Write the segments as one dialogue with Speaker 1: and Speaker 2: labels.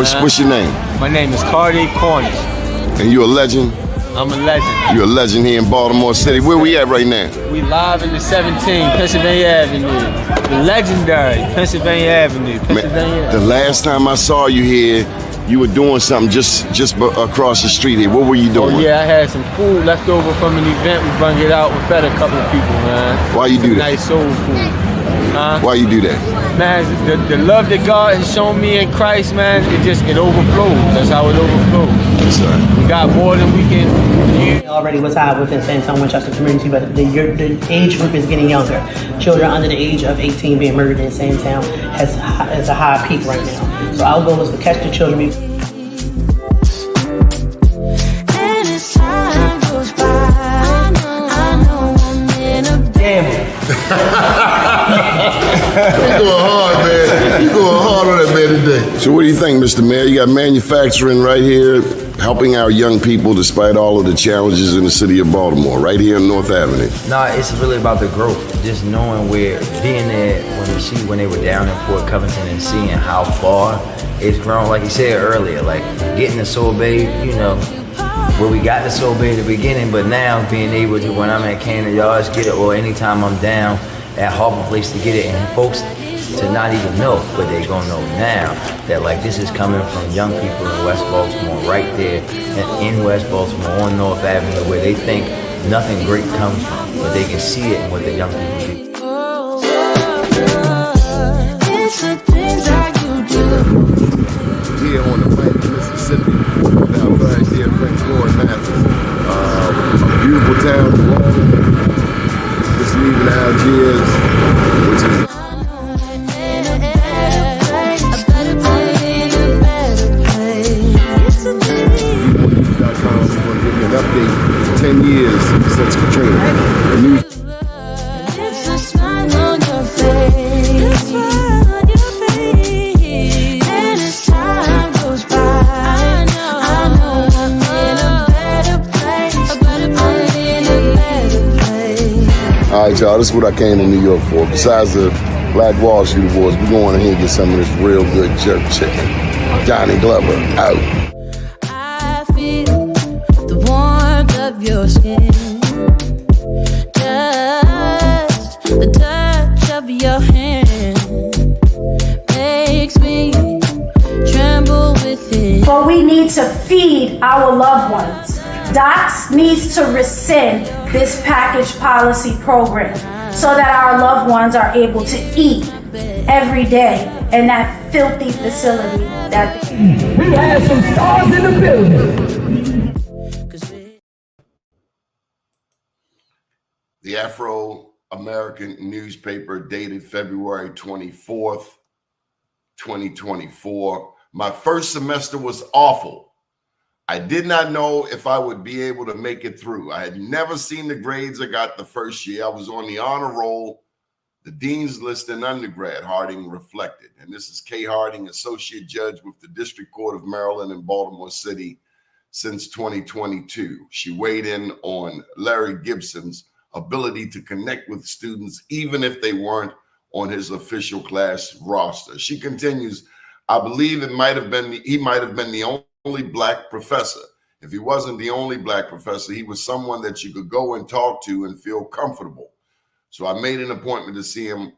Speaker 1: What's your name?
Speaker 2: My name is Cardi Cornish.
Speaker 1: And you a legend?
Speaker 2: I'm a legend.
Speaker 1: You're a legend here in Baltimore City. Where we at right now?
Speaker 2: We live in the 17, Pennsylvania Avenue. The legendary Pennsylvania Avenue.
Speaker 1: Man, the last time I saw you here, you were doing something just across the street here. What were you doing?
Speaker 2: Oh yeah, I had some food left over from an event. We brung it out and fed a couple of people, man.
Speaker 1: Why you do that?
Speaker 2: Nice soul food.
Speaker 1: Why you do that?
Speaker 2: Man, the love that God has shown me in Christ, man, it overflows. That's how it overflows.
Speaker 1: Yes, sir.
Speaker 2: We got more than we can use.
Speaker 3: Already was high within San Antonio, Winchester community, but the age group is getting younger. Children under the age of 18 being murdered in San Antonio has a high peak right now. So our goal is to catch the children.
Speaker 4: You're going hard, man. You're going hard on that man today.
Speaker 1: So what do you think, Mr. Mayor? You got manufacturing right here, helping our young people despite all of the challenges in the city of Baltimore, right here on North Avenue.
Speaker 5: No, it's really about the growth. Just knowing being there when they were down in Port Covington and seeing how far it's grown. Like you said earlier, like getting the sorbet, where we got the sorbet at the beginning, but now being able to, when I'm at Cannon Yards, get it, or anytime I'm down at Harbor Place to get it, and folks to not even know, but they gonna know now that like this is coming from young people in West Baltimore, right there in West Baltimore on North Avenue, where they think nothing great comes from, but they can see it in what the young people do.
Speaker 1: Here on the bank of Mississippi, down right there, French Floyd Mathis. A beautiful town, just leaving Algiers, which is We're going to give you an update 10 years since Katrina. The news. All right, y'all, this is what I came to New York for. Besides the Black Wall Street Awards, we're going in here and get some of this real good jerk chicken. Johnny Glover, out.
Speaker 6: I feel the warmth of your skin. Just the touch of your hand makes me tremble within.
Speaker 7: But we need to feed our loved ones. DOCS needs to rescind this package policy program so that our loved ones are able to eat every day in that filthy facility that
Speaker 8: we have some stars in the building.
Speaker 1: The Afro-American newspaper dated February 24th, 2024. My first semester was awful. I did not know if I would be able to make it through. I had never seen the grades I got the first year. I was on the honor roll, the dean's list in undergrad, Harding reflected. And this is Kay Harding, associate judge with the District Court of Maryland in Baltimore City since 2022. She weighed in on Larry Gibson's ability to connect with students, even if they weren't on his official class roster. She continues, I believe he might have been the only black professor. If he wasn't the only black professor, he was someone that you could go and talk to and feel comfortable. So I made an appointment to see him,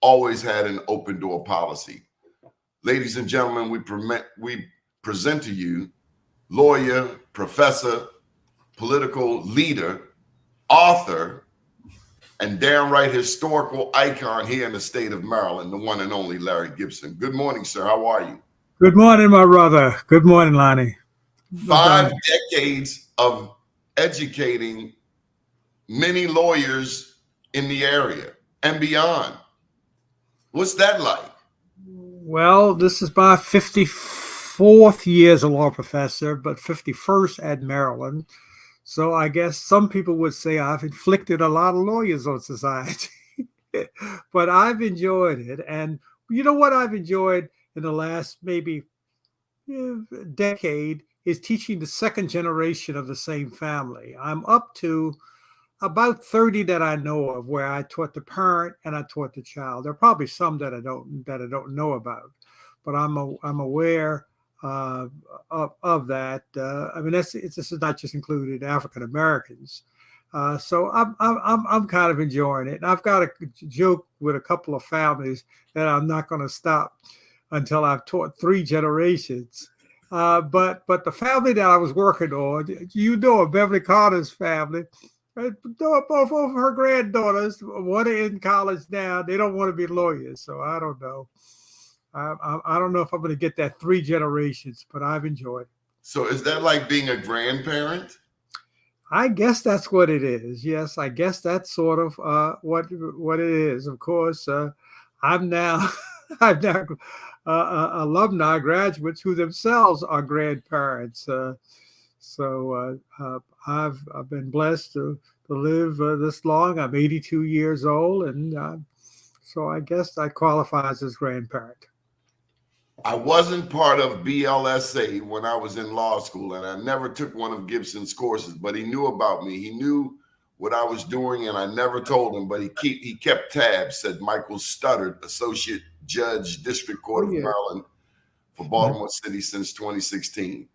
Speaker 1: always had an open door policy. Ladies and gentlemen, we present to you lawyer, professor, political leader, author, and downright historical icon here in the state of Maryland, the one and only Larry Gibson. Good morning, sir. How are you?
Speaker 9: Good morning, my brother. Good morning, Lonnie.
Speaker 1: 5 decades of educating many lawyers in the area and beyond. What's that like?
Speaker 9: Well, this is my 54th year as a law professor, but 51st at Maryland. So I guess some people would say I've inflicted a lot of lawyers on society. But I've enjoyed it. And you know what I've enjoyed in the last maybe decade is teaching the second generation of the same family. I'm up to about 30 that I know of where I taught the parent and I taught the child. There are probably some that I don't know about, but I'm aware uh, of that. I mean, this is not just included African Americans. So I'm kind of enjoying it. And I've got a joke with a couple of families that I'm not going to stop until I've taught 3 generations. But the family that I was working on, Beverly Carter's family, both of her granddaughters, one in college now, they don't want to be lawyers. So I don't know. I don't know if I'm going to get that 3 generations, but I've enjoyed it.
Speaker 1: So is that like being a grandparent?
Speaker 9: I guess that's what it is. Yes, I guess that's sort of what it is. Of course, I'm now alumni graduates who themselves are grandparents. So I've been blessed to live this long. I'm 82 years old, and so I guess that qualifies as grandparent.
Speaker 1: I wasn't part of BLSA when I was in law school, and I never took one of Gibson's courses, but he knew about me. He knew what I was doing, and I never told him, but he kept tabs, said Michael Studdard, Associate Judge, District Court of Maryland for Baltimore City since 2016.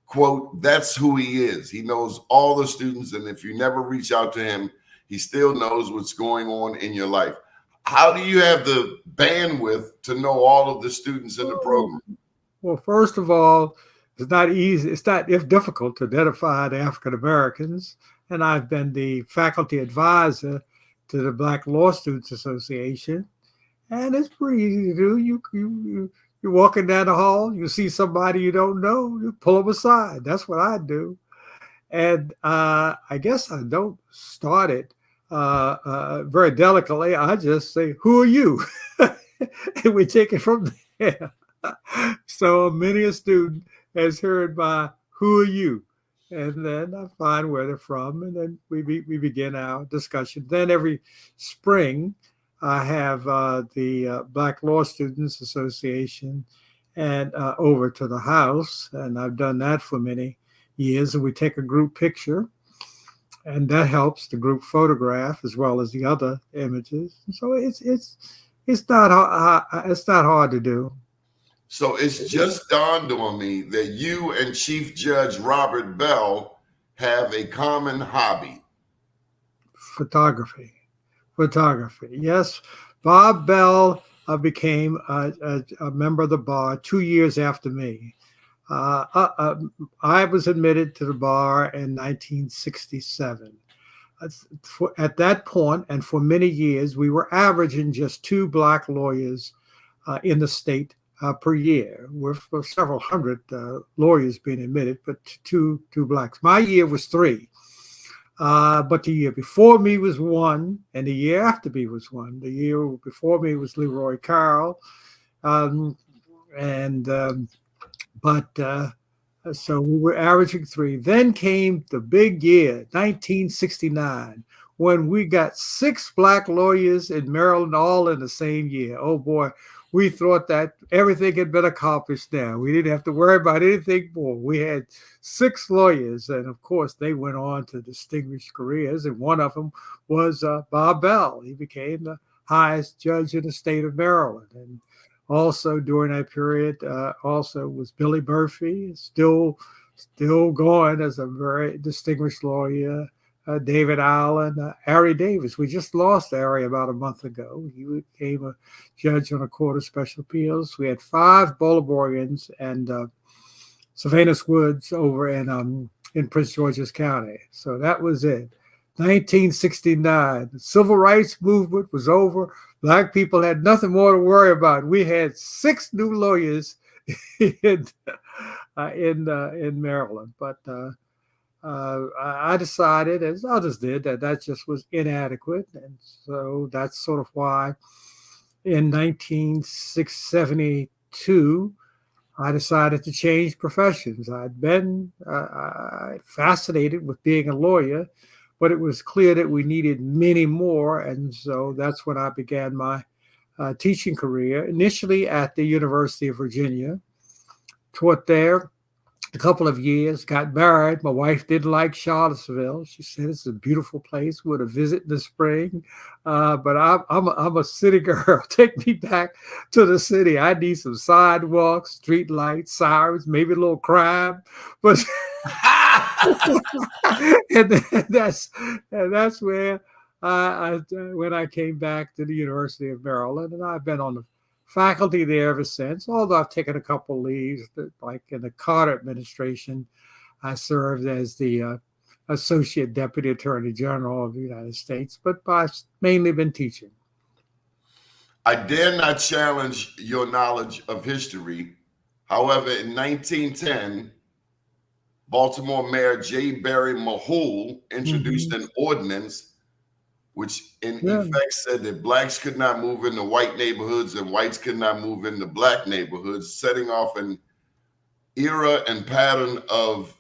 Speaker 1: Quote, that's who he is. He knows all the students, and if you never reach out to him, he still knows what's going on in your life. How do you have the bandwidth to know all of the students in the program?
Speaker 9: Well, first of all, it's not easy. It's not difficult to identify the African Americans. And I've been the faculty advisor to the Black Law Students Association. And it's pretty easy to do. You're walking down the hall, you see somebody you don't know, you pull them aside. That's what I do. And I guess I don't start it very delicately. I just say, who are you? And we take it from there. So many a student has heard my, who are you? And then I find where they're from, and then we begin our discussion. Then every spring, I have the Black Law Students Association and over to the house, and I've done that for many years. And we take a group picture, and that helps the group photograph as well as the other images. So it's not hard to do.
Speaker 1: So it's just dawned on me that you and Chief Judge Robert Bell have a common hobby.
Speaker 9: Photography. Yes, Bob Bell became a member of the bar 2 years after me. I was admitted to the bar in 1967. At that point, and for many years, we were averaging just 2 Black lawyers in the state per year, with several hundred lawyers being admitted, but two Blacks. My year was 3. But the year before me was 1, and the year after me was 1. The year before me was Leroy Carroll. So we were averaging 3. Then came the big year, 1969, when we got 6 Black lawyers in Maryland all in the same year. Oh boy, we thought that everything had been accomplished now. We didn't have to worry about anything more. We had 6 lawyers, and of course, they went on to distinguished careers, and one of them was Bob Bell. He became the highest judge in the state of Maryland. And also during that period, also was Billy Murphy, still going as a very distinguished lawyer. David Allen, Ari Davis. We just lost Ari about a month ago. He became a judge on a court of special appeals. We had 5 Bolivarians and Sylvanus Woods over in Prince George's County. So that was it. 1969, the civil rights movement was over. Black people had nothing more to worry about. We had 6 new lawyers in Maryland, but I decided, as others did, that just was inadequate, and so that's sort of why in 1972 I decided to change professions. I'd been fascinated with being a lawyer, but it was clear that we needed many more, and so that's when I began my teaching career, initially at the University of Virginia. Taught there a couple of years, got married. My wife didn't like Charlottesville. She said it's a beautiful place. We're to visit in the spring. But I'm a city girl. Take me back to the city. I need some sidewalks, street lights, sirens, maybe a little crime. But and that's where when I came back to the University of Maryland, and I've been on the faculty there ever since, although I've taken a couple leaves, like in the Carter administration. I served as the Associate Deputy Attorney General of the United States, but I've mainly been teaching.
Speaker 1: I dare not challenge your knowledge of history. However, in 1910, Baltimore Mayor J. Barry Mahul introduced an ordinance which in effect said that blacks could not move into white neighborhoods and whites could not move into black neighborhoods, setting off an era and pattern of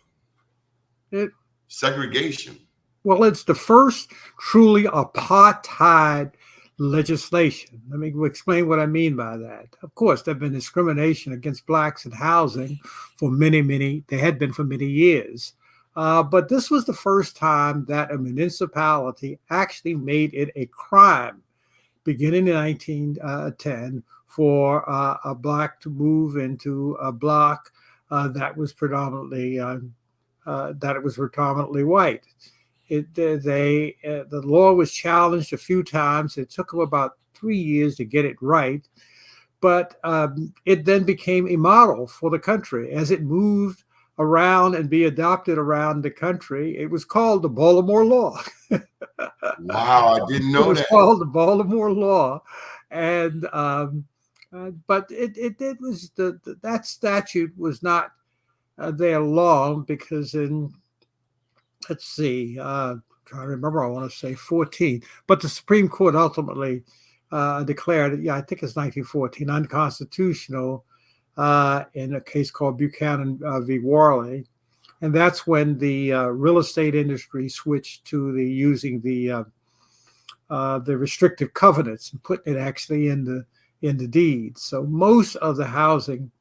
Speaker 1: segregation.
Speaker 9: Well, it's the first truly apartheid legislation. Let me explain what I mean by that. Of course, there have been discrimination against blacks in housing for many, they had been for many years. But this was the first time that a municipality actually made it a crime, beginning in 1910, for a black to move into a block that was predominantly white. The law was challenged a few times. It took them about 3 years to get it right, but it then became a model for the country as it moved around and be adopted around the country. It was called the Baltimore Law.
Speaker 1: Wow, I didn't know that. It was
Speaker 9: called the Baltimore Law, and but it was that statute was not there long, because in, let's see, trying to remember, I want to say 14, but the Supreme Court ultimately declared it, I think it's 1914, unconstitutional in a case called Buchanan v. Worley. And that's when the real estate industry switched to using the restrictive covenants and putting it actually in the deed. So most of the housing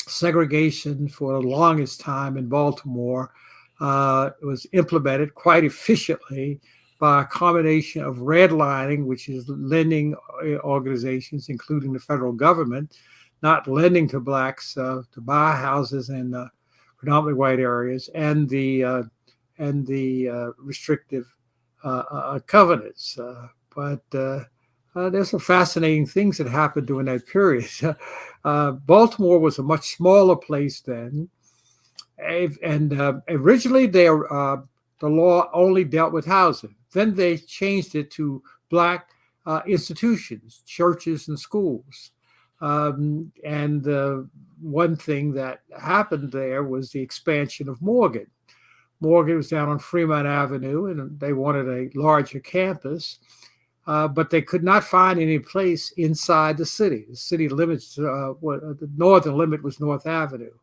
Speaker 9: segregation for the longest time in Baltimore was implemented quite efficiently by a combination of redlining, which is lending organizations, including the federal government, not lending to blacks to buy houses in predominantly white areas, and the restrictive covenants. But there's some fascinating things that happened during that period. Baltimore was a much smaller place then, and originally the law only dealt with housing. Then they changed it to black institutions, churches, and schools. And one thing that happened there was the expansion of Morgan. Morgan was down on Fremont Avenue, and they wanted a larger campus, but they could not find any place inside the city. The city limits, the northern limit was North Avenue.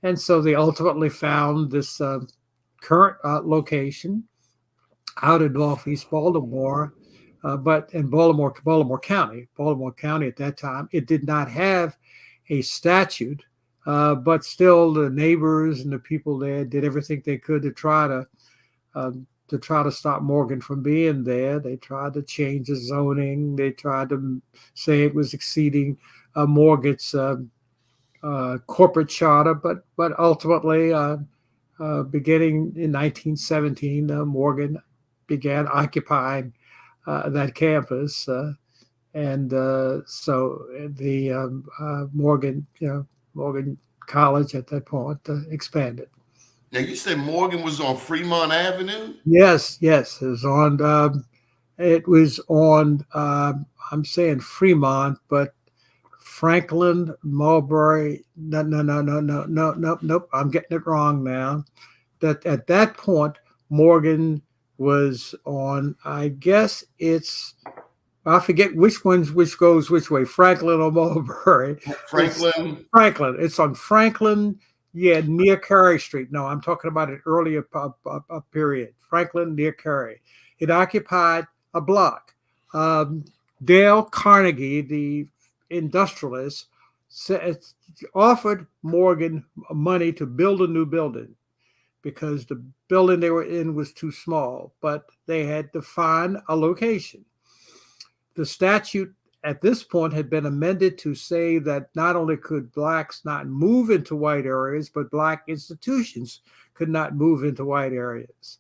Speaker 9: And so they ultimately found this current location out in Northeast Baltimore, but in Baltimore County at that time, it did not have a statute, but still the neighbors and the people there did everything they could to try to stop Morgan from being there. They tried to change the zoning. They tried to say it was exceeding Morgan's corporate charter, but ultimately, beginning in 1917, Morgan began occupying that campus, and so the Morgan College at that point expanded.
Speaker 1: Now you said Morgan was on Fremont Avenue?
Speaker 9: Yes, it was on. I'm saying Fremont, but Franklin, Mulberry. Nope. I'm getting it wrong now. That at that point, Morgan was on, I guess I forget which goes which way, Franklin or Mulberry.
Speaker 1: Franklin.
Speaker 9: It's on Franklin, near Carey Street. No, I'm talking about an earlier period. Franklin near Carey. It occupied a block. Dale Carnegie, the industrialist, offered Morgan money to build a new building because the building they were in was too small, but they had to find a location. The statute at this point had been amended to say that not only could blacks not move into white areas, but black institutions could not move into white areas.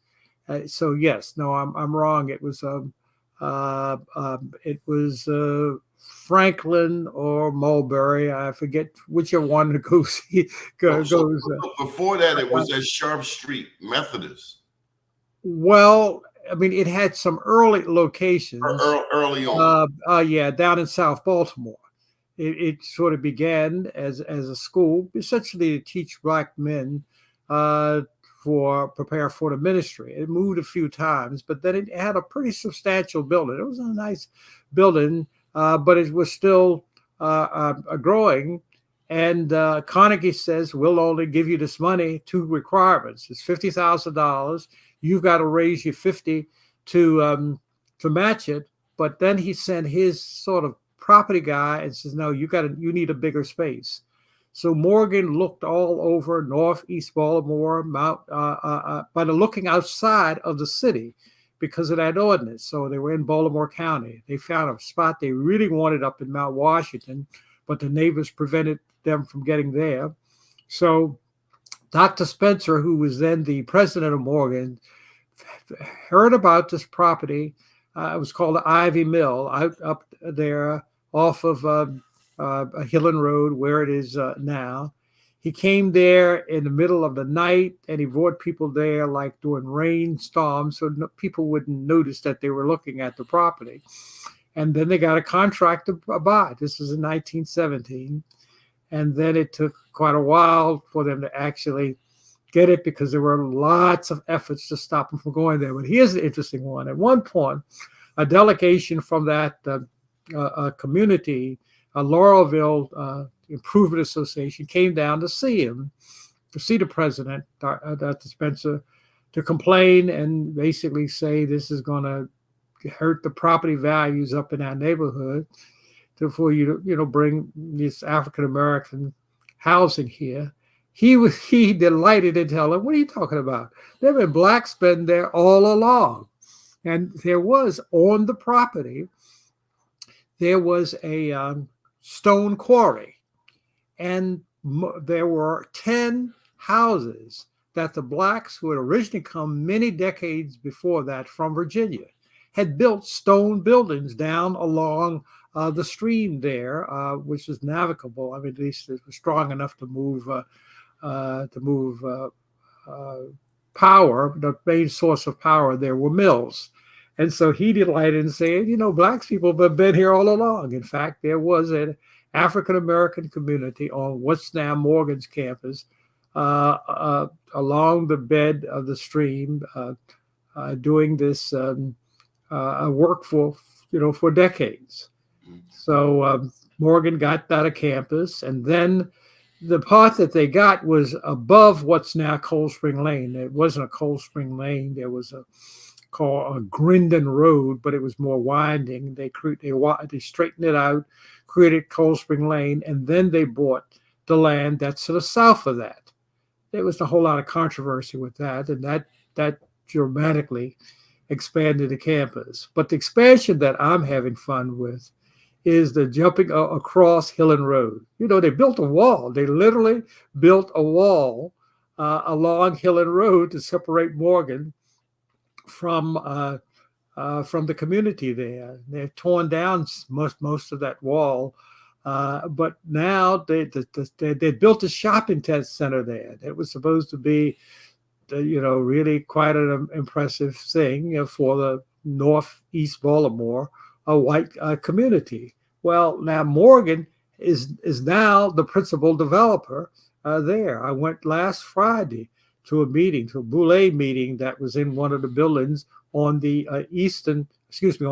Speaker 9: So yes, no, I'm wrong. It was Franklin or Mulberry. I forget whichever one to go see.
Speaker 1: Before that, it was at Sharp Street Methodist.
Speaker 9: Well, I mean, it had some early locations.
Speaker 1: Early on.
Speaker 9: Yeah, down in South Baltimore. It sort of began as a school, essentially to teach black men prepare for the ministry. It moved a few times, but then it had a pretty substantial building. It was a nice building, but it was still growing. And Carnegie says, we'll only give you this money, two requirements. It's $50,000. You've got to raise your 50 to match it. But then he sent his sort of property guy and says, no, you need a bigger space. So Morgan looked all over northeast Baltimore, but looking outside of the city because of that ordinance. So they were in Baltimore County. They found a spot they really wanted up in Mount Washington, but the neighbors prevented them from getting there. So Dr. Spencer, who was then the president of Morgan, heard about this property. It was called the Ivy Mill up there off of Hillen Road, where it is now. He came there in the middle of the night, and he brought people there like during rainstorms, so people wouldn't notice that they were looking at the property. And then they got a contract to buy. This was in 1917. And then it took quite a while for them to actually get it because there were lots of efforts to stop them from going there. But here's the interesting one. At one point, a delegation from that community, Laurelville Improvement Association, came down to see him, to see the president, Dr. Spencer, to complain and basically say this is going to hurt the property values up in our neighborhood for you to bring this African American housing here. He delighted in telling them, what are you talking about? There have been blacks been there all along. And there was on the property, there was a stone quarry. And there were 10 houses that the blacks who had originally come many decades before that from Virginia had built stone buildings down along the stream there, which was navigable. I mean, at least it was strong enough to move power. The main source of power there were mills. And so he delighted in saying, black people have been here all along. In fact, there was an African-American community on what's now Morgan's campus along the bed of the stream doing this work for decades. So Morgan got that of campus, and then the part that they got was above what's now Cold Spring Lane. It wasn't a Cold Spring Lane. There was called a Grindon Road, but it was more winding. They straightened it out, created Cold Spring Lane, and then they bought the land that's to the south of that. There was a whole lot of controversy with that, and that dramatically expanded the campus. But the expansion that I'm having fun with is the jumping across Hillen Road. They built a wall. They literally built a wall along Hillen Road to separate Morgan from the community there. They've torn down most of that wall, but now they built a shopping center there. It was supposed to be, really quite an impressive thing for the northeast Baltimore, a white community. Well, now Morgan is now the principal developer there. I went last Friday to a Boulay meeting that was in one of the buildings on the on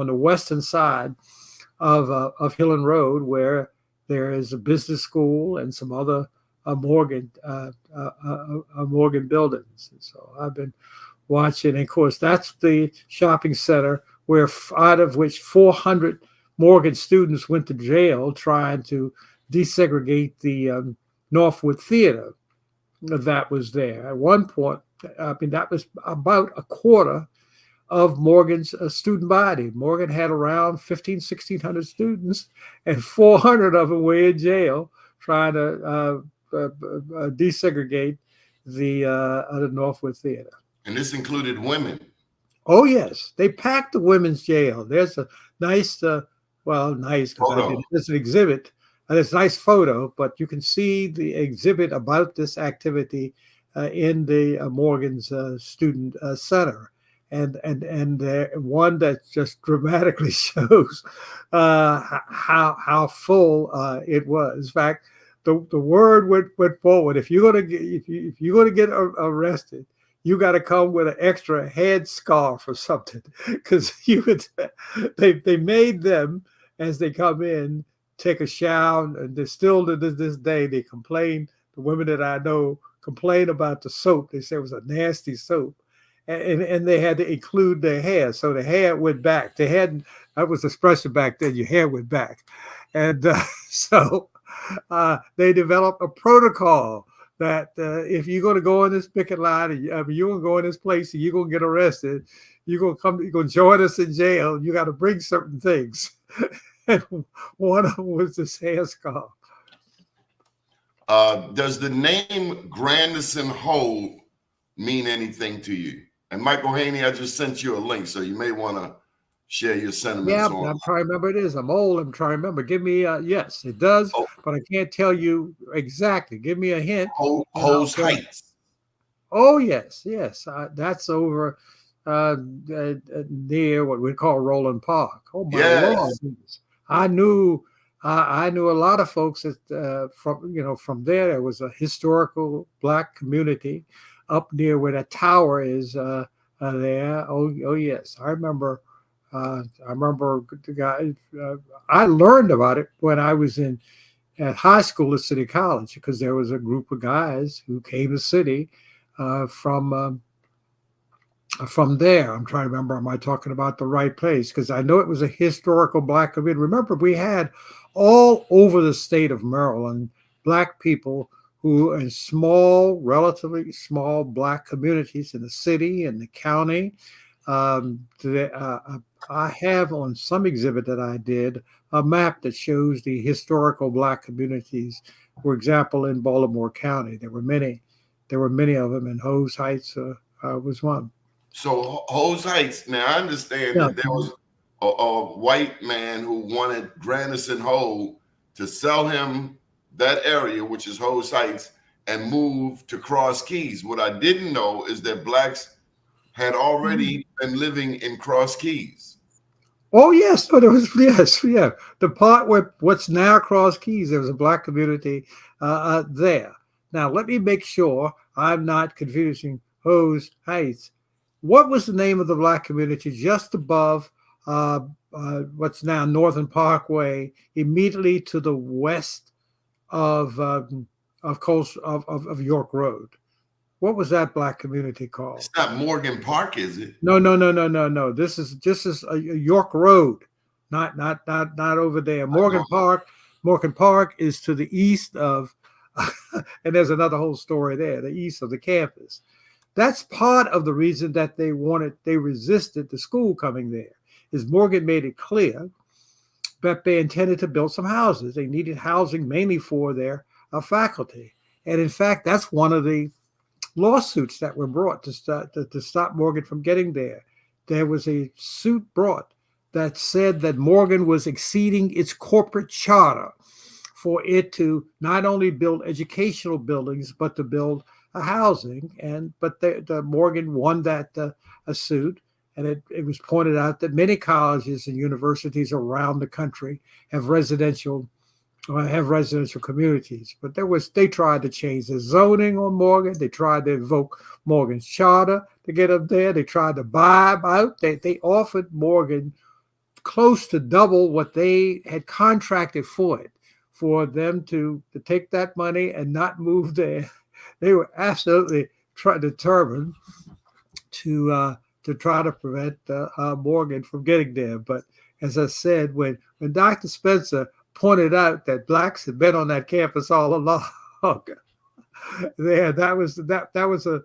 Speaker 9: the western side of Hillen Road, where there is a business school and some other Morgan buildings. And so I've been watching, and of course that's the shopping center where out of which 400 Morgan students went to jail trying to desegregate the Northwood Theater that was there. At one point, I mean, that was about a quarter of Morgan's student body. Morgan had around 1,600 students, and 400 of them were in jail trying to desegregate the Northwood Theater.
Speaker 1: And this included women.
Speaker 9: Oh, yes. They packed the women's jail. There's a nice, nice, because there's an exhibit. There's a nice photo, but you can see the exhibit about this activity in the Morgan's Student Center. And one that just dramatically shows how full it was. In fact, the word went forward. If you're gonna get arrested, you got to come with an extra head scarf or something, because they made them, as they come in, take a shower, and they still to this day they complain. The women that I know complain about the soap. They say it was a nasty soap. And they had to include their hair, so the hair went back. That was the expression back then. Your hair went back, and so they developed a protocol that if you're going to go in this picket line, and you're going to go in this place, and you're going to get arrested, you're going to join us in jail. You got to bring certain things, and one of them was this hair scarf.
Speaker 1: Does the name Grandison Hole mean anything to you? And Michael Haney, I just sent you a link, so you may want to share your sentiments.
Speaker 9: Yeah,
Speaker 1: on.
Speaker 9: I'm trying to remember. It is. I'm old. I'm trying to remember. Give me yes, it does, but I can't tell you exactly. Give me a hint.
Speaker 1: Hoes Heights.
Speaker 9: Oh yes. That's over near what we call Roland Park. Oh my Lord! I knew a lot of folks that from there. There was a historical Black community up near where that tower is there. Oh yes, I remember the guy. I learned about it when I was at high school at City College, because there was a group of guys who came to City from there. I'm trying to remember, am I talking about the right place? Because I know it was a historical Black community. Remember, we had all over the state of Maryland Black people who in relatively small Black communities in the city and the county. I have on some exhibit that I did a map that shows the historical Black communities. For example, in Baltimore County, there were many of them, and Hose Heights was one.
Speaker 1: So Hose Heights. Now I understand that there was a white man who wanted Grandison Hole to sell him that area, which is Hose Heights, and move to Cross Keys. What I didn't know is that Blacks had already been living in Cross Keys.
Speaker 9: Oh yes, there was the part where what's now Cross Keys. There was a Black community there. Now let me make sure I'm not confusing Hose Heights. What was the name of the Black community just above what's now Northern Parkway, immediately to the west of York Road? What was that Black community called?
Speaker 1: It's not Morgan Park, is it?
Speaker 9: No. This is a York Road, not over there. Morgan Park is to the east of, and there's another whole story there, the east of the campus. That's part of the reason that they resisted the school coming there. Is Morgan made it clear that they intended to build some houses. They needed housing mainly for their faculty, and in fact, that's one of the lawsuits that were brought to stop Morgan from getting there. There was a suit brought that said that Morgan was exceeding its corporate charter for it to not only build educational buildings, but to build a housing. But the Morgan won that suit, and it was pointed out that many colleges and universities around the country have residential communities, but they tried to change the zoning on Morgan. They tried to invoke Morgan's charter to get up there. They tried to buy out. They offered Morgan close to double what they had contracted for it, them to take that money and not move there. They were absolutely determined to try to prevent Morgan from getting there. But as I said, when Dr. Spencer pointed out that blacks had been on that campus all along. That was a.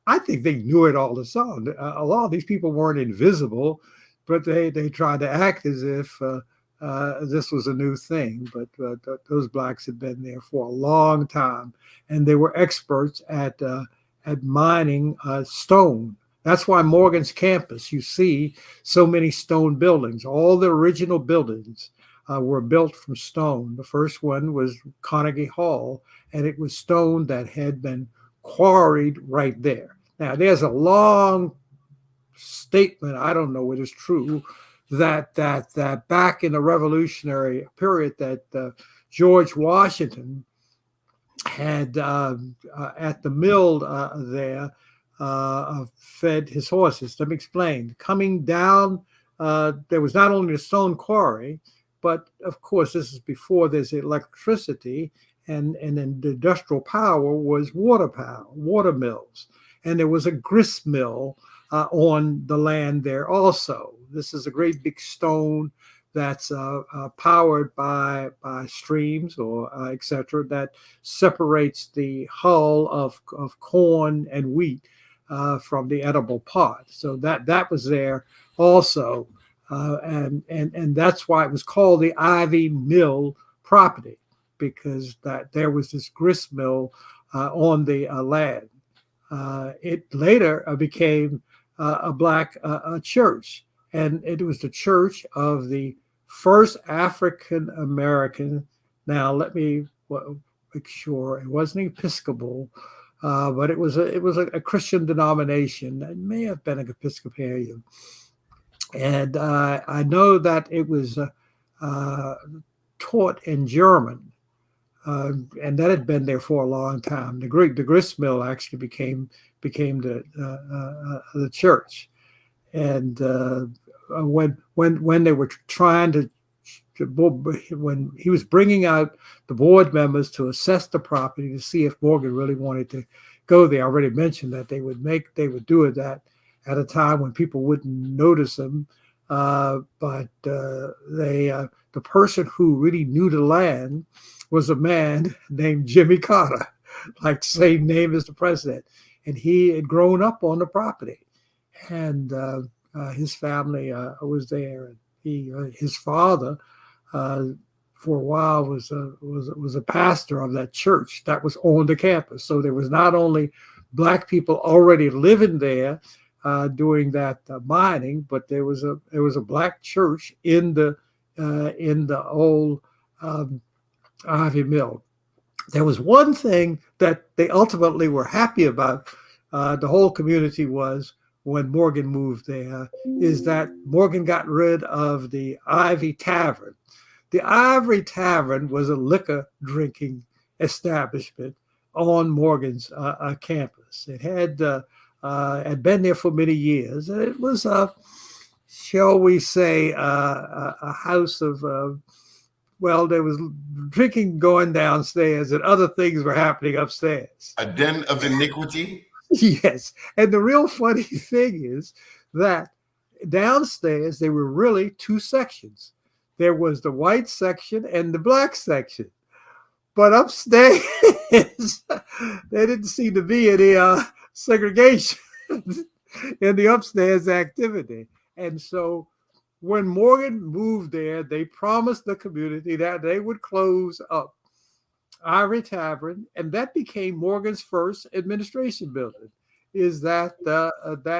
Speaker 9: I think they knew it all along. A lot of these people weren't invisible, but they tried to act as if this was a new thing. But those blacks had been there for a long time, and they were experts at mining stone. That's why Morgan's campus, you see so many stone buildings. All the original buildings were built from stone. The first one was Carnegie Hall, and it was stone that had been quarried right there. Now, there's a long statement, I don't know whether it's true, that back in the Revolutionary period that George Washington had at the mill there fed his horses. Let me explain. Coming down, there was not only the stone quarry, but of course, this is before there's electricity, and then the industrial power was water mills. And there was a grist mill on the land there also. This is a great big stone that's powered by streams or etc. that separates the hull of corn and wheat from the edible part. So that was there also, and that's why it was called the Ivy Mill property, because that there was this grist mill on the land. It later became a black church, and it was the church of the first African American. Now, let me make sure it wasn't Episcopal, but it was a Christian denomination. It may have been an Episcopalian, and I know that it was taught in German. And that had been there for a long time. The grist mill actually became the church, and when they were trying to when he was bringing out the board members to assess the property to see if Morgan really wanted to go there. I already mentioned that they would do it that at a time when people wouldn't notice them, but the person who really knew the land was a man named Jimmy Carter, like the same name as the president. And he had grown up on the property, and his family was there. And his father, for a while, was a pastor of that church that was on the campus. So there was not only black people already living there doing that mining, but there was a black church in the old Ivy Mill. There was one thing that they ultimately were happy about, the whole community was, when Morgan moved there, is that Morgan got rid of the Ivy Tavern. The Ivy Tavern was a liquor drinking establishment on Morgan's campus. It had been there for many years, and it was, shall we say, a house of well, there was drinking going downstairs and other things were happening upstairs.
Speaker 1: A den of iniquity?
Speaker 9: Yes. And the real funny thing is that downstairs, there were really two sections. There was the white section and the black section. But upstairs, there didn't seem to be any segregation in the upstairs activity. And so when Morgan moved there, they promised the community that they would close up Ivy Tavern, and that became Morgan's first administration building, is that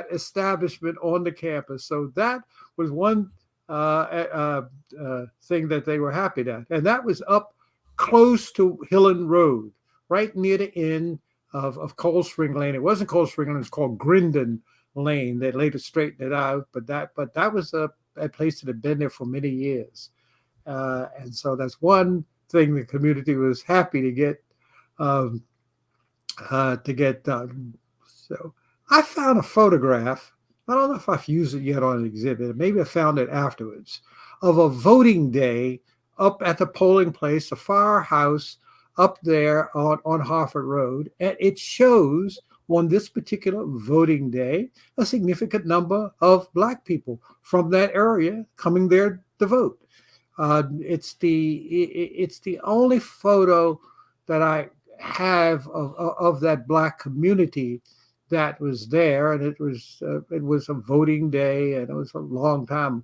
Speaker 9: establishment on the campus. So that was one thing that they were happy at. And that was up close to Hillen Road, right near the end of Cold Spring Lane. It wasn't Cold Spring Lane, it was called Grindon Lane. They later straightened it out, but that was a place that had been there for many years. And so that's one thing the community was happy to get done. So I found a photograph. I don't know if I've used it yet on an exhibit. Maybe I found it afterwards, of a voting day up at the polling place, a firehouse up there on Harford Road. And it shows on this particular voting day a significant number of black people from that area coming there to vote. It's the only photo that I have of that black community that was there, and it was a voting day, and it was a long time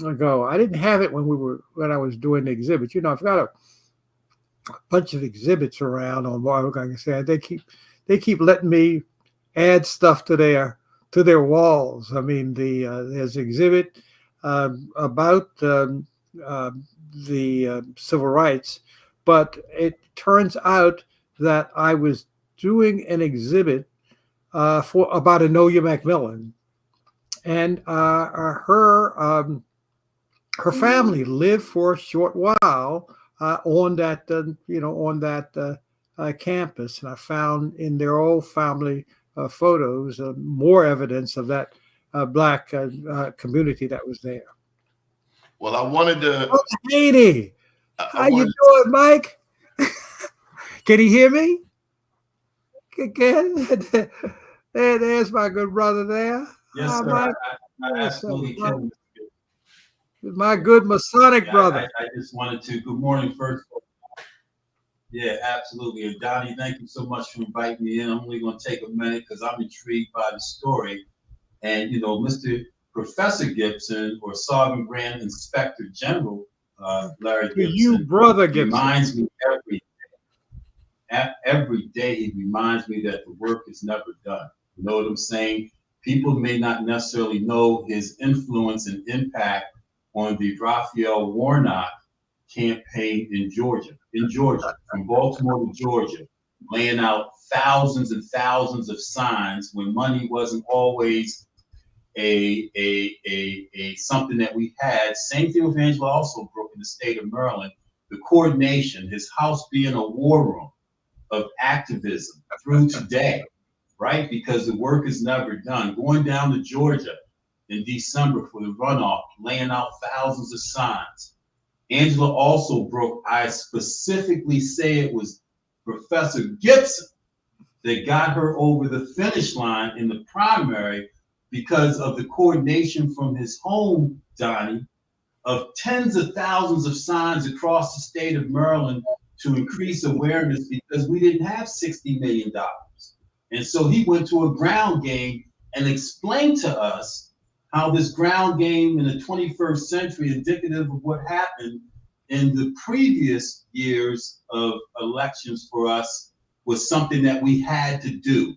Speaker 9: ago. I didn't have it when I was doing the exhibits. You know, I've got a bunch of exhibits around on what I can say. They keep letting me add stuff to their walls. I mean, there's an exhibit about the civil rights, but it turns out that I was doing an exhibit for about Enola Macmillan, and her family lived for a short while on that campus, and I found in their old family photos more evidence of that black community that was there.
Speaker 1: Well, I wanted to.
Speaker 9: Oh, Haney, how you doing, Mike? Can you hear me? There's my good brother there.
Speaker 10: Yes, sir.
Speaker 9: Mike.
Speaker 10: I absolutely can.
Speaker 9: My good Masonic brother.
Speaker 10: I just wanted to. Good morning, first. Yeah, absolutely. And Doni, thank you so much for inviting me in. I'm only going to take a minute because I'm intrigued by the story. And, you know, Mr. Professor Gibson, or Sergeant Grand Inspector General Larry Gibson,
Speaker 9: you, brother Gibson,
Speaker 10: reminds me every day. He reminds me that the work is never done. You know what I'm saying? People may not necessarily know his influence and impact on the Raphael Warnock campaign in Georgia, from Baltimore to Georgia, laying out thousands and thousands of signs when money wasn't always a something that we had. Same thing with Angela Alsobrooks in the state of Maryland. The coordination, his house being a war room of activism through today, right? Because the work is never done. Going down to Georgia in December for the runoff, laying out thousands of signs. Angela Alsobrooks, I specifically say it was Professor Gibson that got her over the finish line in the primary because of the coordination from his home, Doni, of tens of thousands of signs across the state of Maryland to increase awareness, because we didn't have $60 million. And so he went to a ground game and explained to us how this ground game in the 21st century, indicative of what happened in the previous years of elections for us, was something that we had to do.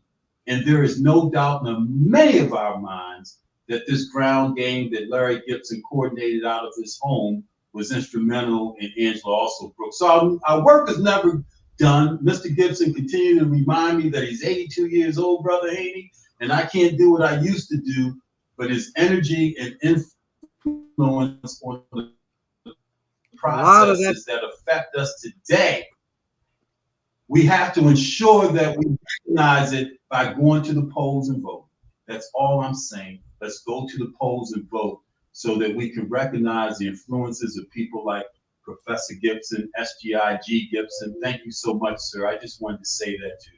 Speaker 10: And there is no doubt in many of our minds that this ground game that Larry Gibson coordinated out of his home was instrumental in Angela Alsobrooks. So our work is never done. Mr. Gibson continued to remind me that he's 82 years old, Brother Haney, and I can't do what I used to do, but his energy and influence on the processes that affect us today, we have to ensure that we recognize it by going to the polls and vote. That's all I'm saying. Let's go to the polls and vote so that we can recognize the influences of people like Professor Gibson, SGIG Gibson. Thank you so much, sir. I just wanted to say that too.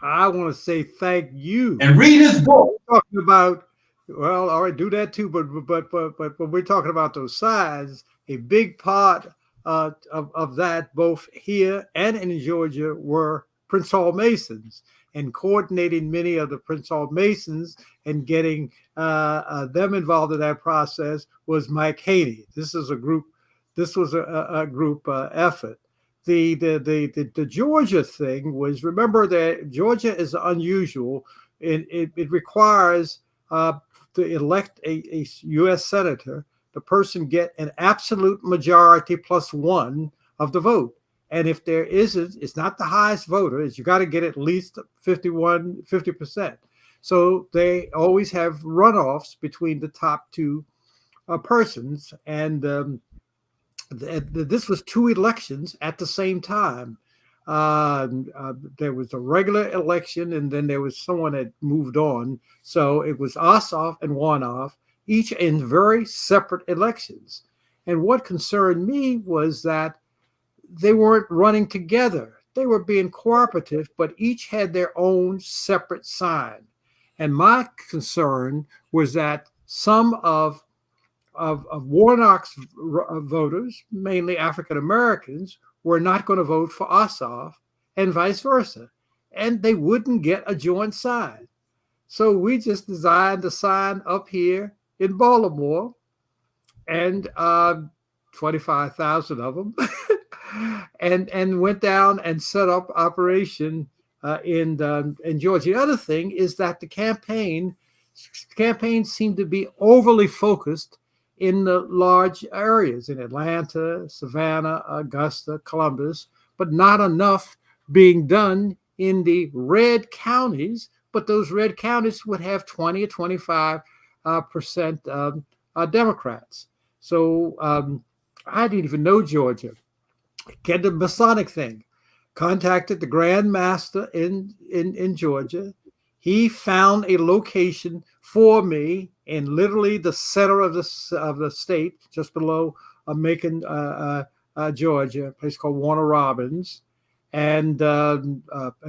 Speaker 9: I want to say thank you.
Speaker 10: And read his book.
Speaker 9: Talking about, well, all right, do that too. But when we're talking about those signs, a big part of that, both here and in Georgia, were Prince Hall Masons, and coordinating many of the Prince Hall Masons and getting them involved in that process was Mike Haney. This is a group. This was a group effort. The Georgia thing was, remember that Georgia is unusual. It requires to elect a U.S. senator, the person get an absolute majority plus one of the vote. And if there isn't, it's not the highest voter, you got to get at least 50%. So they always have runoffs between the top two persons. And this was two elections at the same time. There was a regular election, and then there was someone that moved on. So it was Ossoff and Warnock, each in very separate elections. And what concerned me was that they weren't running together. They were being cooperative, but each had their own separate sign. And my concern was that some of Warnock's voters, mainly African Americans, were not going to vote for Ossoff, and vice versa, and they wouldn't get a joint sign. So we just designed a sign up here in Baltimore, and 25,000 of them, and went down and set up operation in Georgia. The other thing is that the campaign seemed to be overly focused in the large areas in Atlanta, Savannah, Augusta, Columbus, but not enough being done in the red counties. But those red counties would have 20 or 25% Democrats. So I didn't even know Georgia. Get the Masonic thing. Contacted the Grand Master in Georgia. He found a location for me in literally the center of the state, just below Macon, Georgia, a place called Warner Robins, and a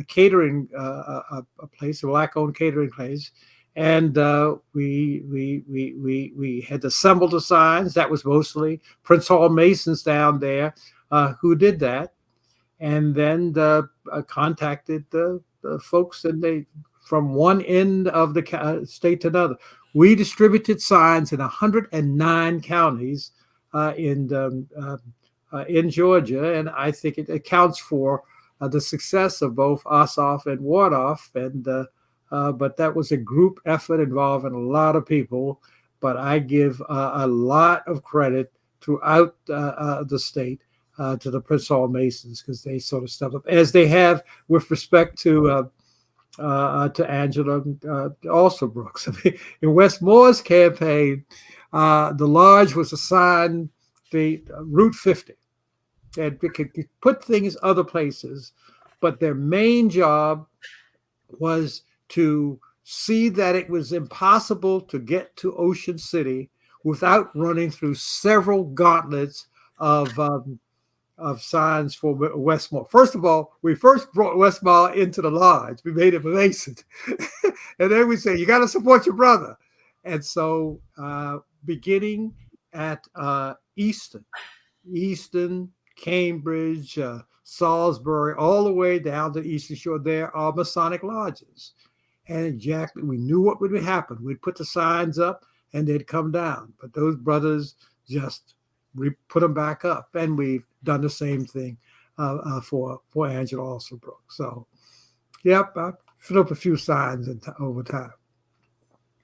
Speaker 9: catering a place, a black-owned catering place. And we had assembled the signs. That was mostly Prince Hall Masons down there who did that, and then contacted the folks, and they from one end of the state to another. We distributed signs in 109 counties in Georgia, and I think it accounts for the success of both Ossoff and Warnock. And but that was a group effort involving a lot of people. But I give a lot of credit throughout the state to the Prince Hall Masons, because they sort of stepped up, as they have with respect to Angela Alsobrooks. I mean, in Wes Moore's campaign, the lodge was assigned the Route 50, and we could put things other places, but their main job was to see that it was impossible to get to Ocean City without running through several gauntlets of signs for Westmore. First of all, we first brought Westmore into the lodge. We made him a Mason. And then we say, you got to support your brother. And so beginning at Easton, Cambridge, Salisbury, all the way down to Eastern Shore, there are Masonic lodges. And exactly, we knew what would happen. We'd put the signs up and they'd come down. But those brothers just put them back up. And we've done the same thing for Angela Alsobrooks. So, yep, I put up a few signs over time.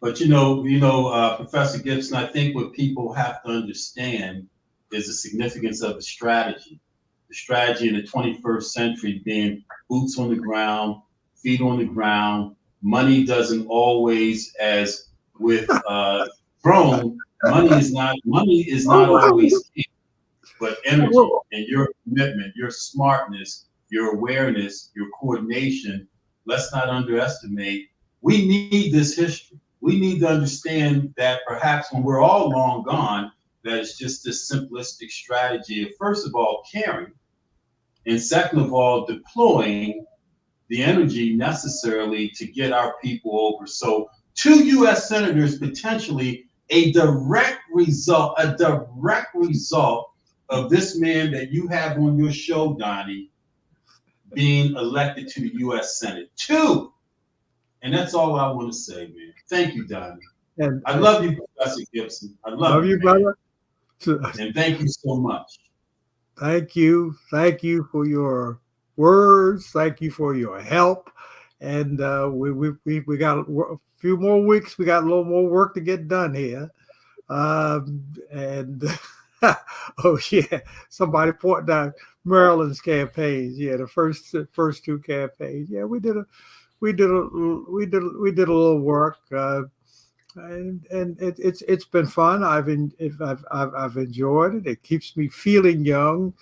Speaker 10: But Professor Gibson, I think what people have to understand is the significance of the strategy. The strategy in the 21st century being boots on the ground, feet on the ground. Money doesn't always, as with Rome, money is not always king, but energy and your commitment, your smartness, your awareness, your coordination. Let's not underestimate. We need this history. We need to understand that perhaps when we're all long gone, that it's just this simplistic strategy of, first of all, caring, and second of all, deploying the energy necessarily to get our people over. So 2 U.S. senators, potentially a direct result of this man that you have on your show, Doni, being elected to the U.S. Senate. 2. And that's all I want to say, man. Thank you, Doni. And I love you, Professor Gibson. I love you, brother. And thank you so much.
Speaker 9: Thank you. Thank you for your words. Thank you for your help. And we got a few more weeks. We got a little more work to get done here. And oh yeah, somebody pointed out Maryland's campaigns. Yeah, the first 2 campaigns. Yeah, we did a little work. And it's been fun. I've enjoyed it. It keeps me feeling young,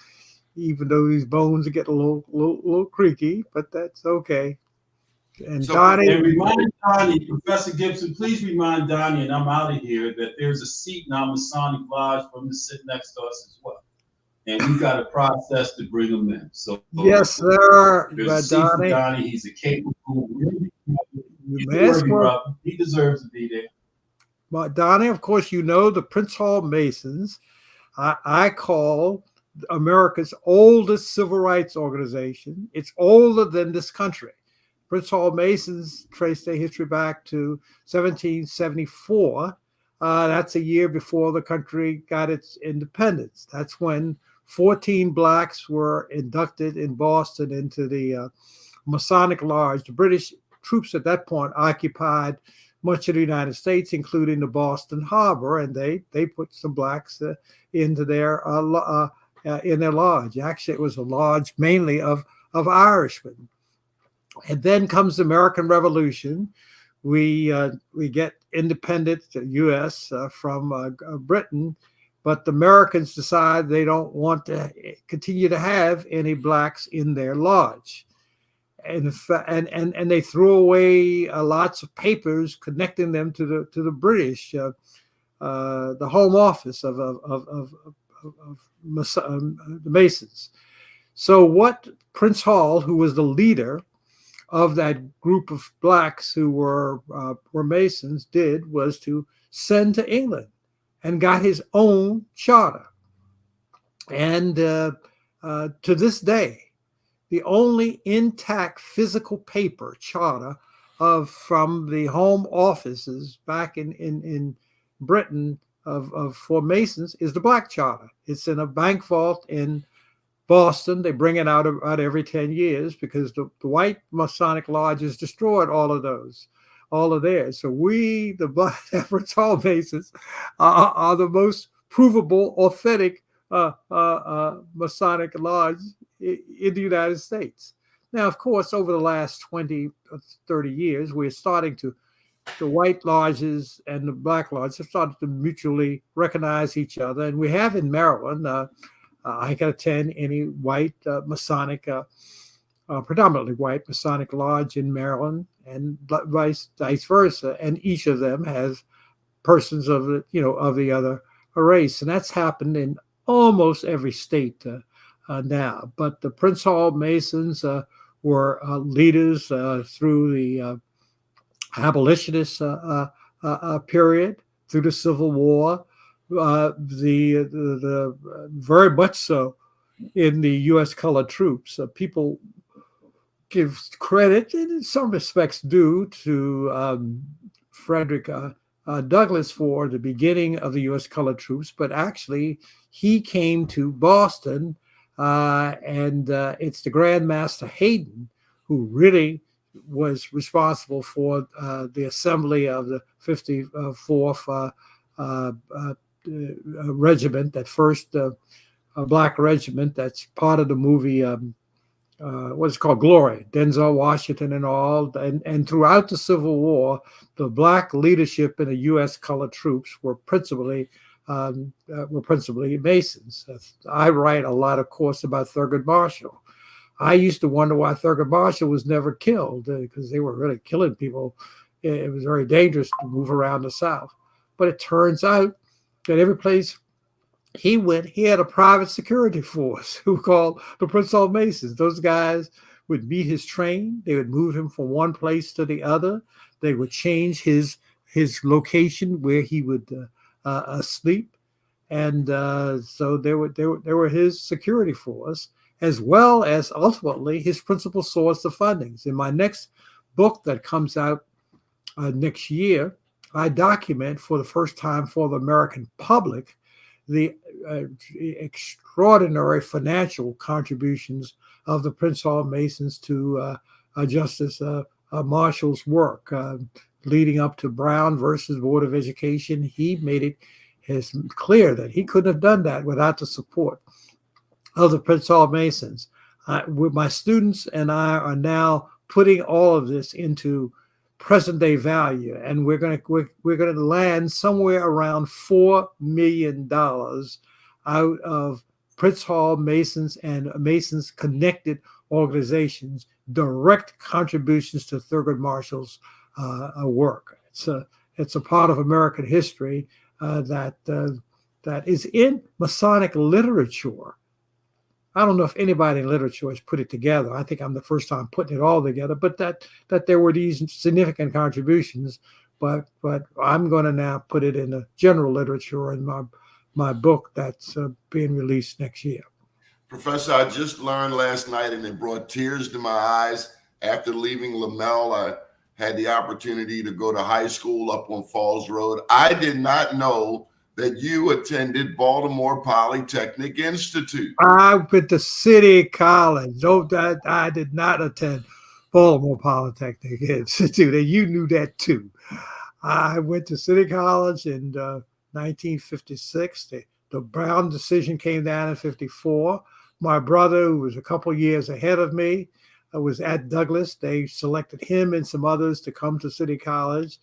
Speaker 9: even though these bones are getting a little creaky, but that's okay. And
Speaker 10: so,
Speaker 9: Doni,
Speaker 10: and remind Doni, Professor Gibson, please remind Doni, and I'm out of here, that there's a seat in our Masonic Lodge for him to sit next to us as well. And we've got a process to bring him in. So
Speaker 9: yes, sir.
Speaker 10: There's a seat for Doni. He's a capable, he deserves to be there.
Speaker 9: Donnie, of course, you know the Prince Hall Masons. I call America's oldest civil rights organization. It's older than this country. Prince Hall Masons trace their history back to 1774. That's a year before the country got its independence. That's when 14 blacks were inducted in Boston into the Masonic Lodge. The British troops at that point occupied much of the United States, including the Boston Harbor, and they put some blacks into their in their lodge. Actually, it was a lodge mainly of Irishmen. And then comes the American Revolution. We get independent U.S. From Britain, but the Americans decide they don't want to continue to have any blacks in their lodge. And they threw away lots of papers connecting them to the British, the Home Office of the Masons. So what Prince Hall, who was the leader of that group of blacks who were Masons, did was to send to England and got his own charter. And to this day, the only intact physical paper charter from the home offices back in Britain for Masons is the Black Charter. It's in a bank vault in Boston. They bring it out every 10 years because the white Masonic lodges destroyed all of theirs. So we, the Black Prince Hall Masons, are the most provable, authentic Masonic lodge in the United States. Now, of course, over the last 20 or 30 years, we're starting to, the white lodges and the black lodges have started to mutually recognize each other. And we have in Maryland, I can attend any white Masonic, predominantly white Masonic lodge in Maryland, and vice versa. And each of them has persons of the other race, and that's happened in almost every state now. But the Prince Hall Masons were leaders through the abolitionist period, through the Civil War, the very much so in the U.S. colored troops. People give credit, and in some respects do, to Frederick Douglass for the beginning of the U.S. colored troops, but actually he came to Boston, and it's the Grand Master Hayden who really was responsible for the assembly of the 54th regiment, that first black regiment that's part of the movie, what's called Glory, Denzel Washington and all. And throughout the Civil War, the black leadership in the U.S. colored troops were principally Masons. I write a lot, of course, about Thurgood Marshall. I used to wonder why Thurgood Marshall was never killed, because they were really killing people. It was very dangerous to move around the South. But it turns out that every place he went, he had a private security force who called the Prince Hall Masons. Those guys would meet his train. They would move him from one place to the other. They would change his location where he would sleep. And so they were his security force, as well as ultimately his principal source of fundings. In my next book that comes out next year, I document for the first time for the American public the extraordinary financial contributions of the Prince Hall Masons to Justice Marshall's work, leading up to Brown versus Board of Education. He made it clear that he couldn't have done that without the support of the Prince Hall Masons. With my students and I are now putting all of this into present day value, and we're going to land somewhere around $4 million out of Prince Hall Masons and Masons connected organizations, direct contributions to Thurgood Marshall's work. It's a part of American history that is in Masonic literature. I don't know if anybody in literature has put it together. I think I'm the first time putting it all together, but that there were these significant contributions but I'm going to now put it in the general literature in my book that's being released next year.
Speaker 1: Professor, I just learned last night, and it brought tears to my eyes. After leaving Lamel, I had the opportunity to go to high school up on Falls Road. I did not know that you attended Baltimore Polytechnic Institute.
Speaker 9: I went to City College. No, I did not attend Baltimore Polytechnic Institute, and you knew that too. I went to City College in 1956. The Brown decision came down in 54. My brother, who was a couple years ahead of me, was at Douglas. They selected him and some others to come to City College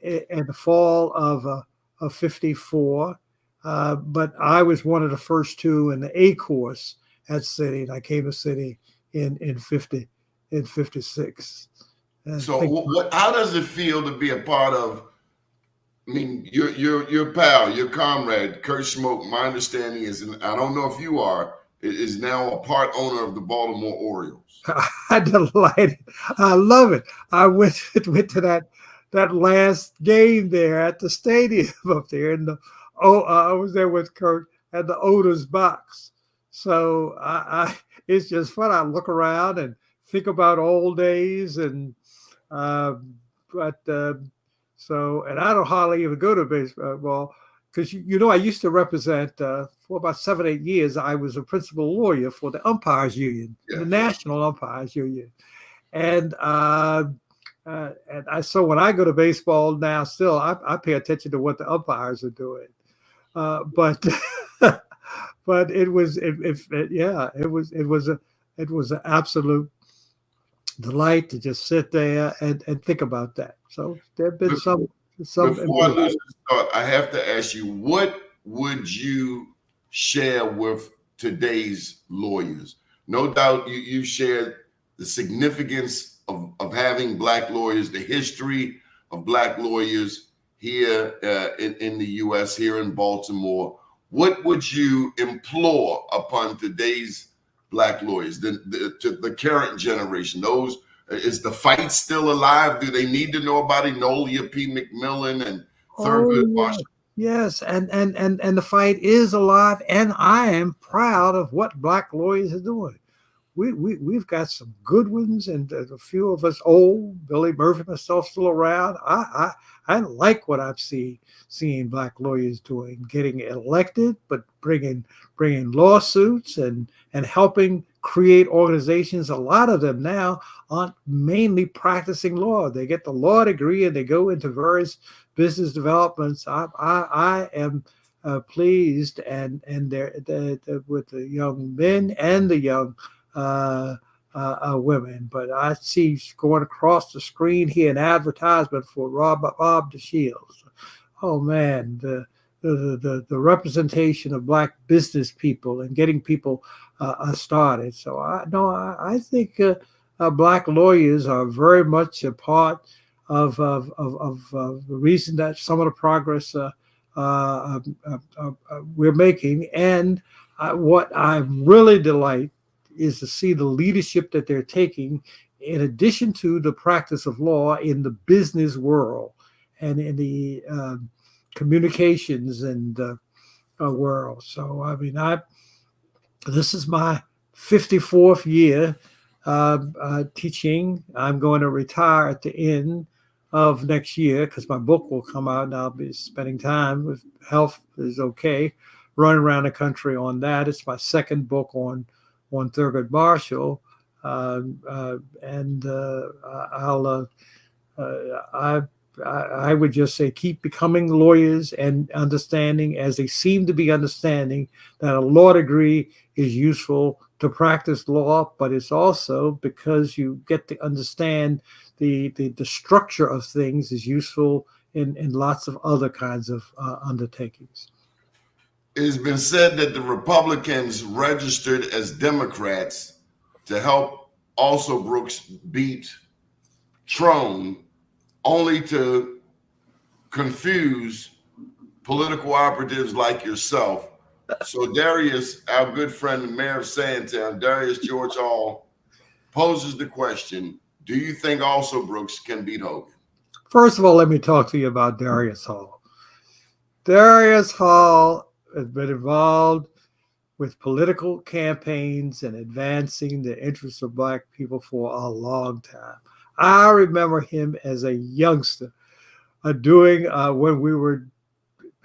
Speaker 9: in the fall of 54. But I was one of the first two in the A course at City, and I came to City in 56.
Speaker 1: So how does it feel to be a part of? I mean, your pal, your comrade, Kurt Schmoke, my understanding is, and I don't know if you are, is now a part owner of the Baltimore Orioles.
Speaker 9: I'm delighted. I love it. I went to that last game there at the stadium up there, and I was there with Kurt at the Otis box. So it's just fun. I look around and think about old days, and and I don't hardly even go to baseball because I used to represent for about 7-8 years. I was a principal lawyer for the umpires union, the National Umpires Union, and so when I go to baseball now, still I pay attention to what the umpires are doing, but it was an absolute delight to just sit there and think about that. So there have been some.
Speaker 1: Before I lose this thought, I have to ask you, what would you share with today's lawyers? No doubt you shared the significance of having Black lawyers, the history of Black lawyers here in the U.S., here in Baltimore. What would you implore upon today's Black lawyers, to the current generation? Is the fight still alive? Do they need to know about Enola P. McMillan and Thurgood Marshall?
Speaker 9: Yes, and the fight is alive, and I am proud of what Black lawyers are doing. We've got some good ones, and a few of us old. Billy Murphy, myself, still around. I like what I've seeing Black lawyers doing, getting elected, but bringing lawsuits and helping create organizations. A lot of them now aren't mainly practicing law. They get the law degree and they go into various business developments. I am pleased and with the young men and the young women. But I see going across the screen here an advertisement for Bob DeShields. Oh man, the representation of Black business people and getting people started. So I think Black lawyers are very much a part of the reason that some of the progress we're making. And what I'm really delighted is to see the leadership that they're taking, in addition to the practice of law in the business world and in the communications and world. So I mean, this is my 54th year teaching. I'm going to retire at the end of next year because my book will come out, and I'll be spending time with health is okay, running around the country on that. It's my second book on Thurgood Marshall, I would just say keep becoming lawyers and understanding, as they seem to be understanding, that a law degree is useful to practice law, but it's also because you get to understand the structure of things is useful in lots of other kinds of undertakings.
Speaker 1: It has been said that the Republicans registered as Democrats to help Alsobrooks beat Trone, only to confuse political operatives like yourself. So Darius, our good friend, the mayor of Sandtown, Darius George Hall, poses the question, do you think Alsobrooks can beat Hogan?
Speaker 9: First of all, let me talk to you about Darius Hall. Darius Hall has been involved with political campaigns and advancing the interests of Black people for a long time. I remember him as a youngster doing when we were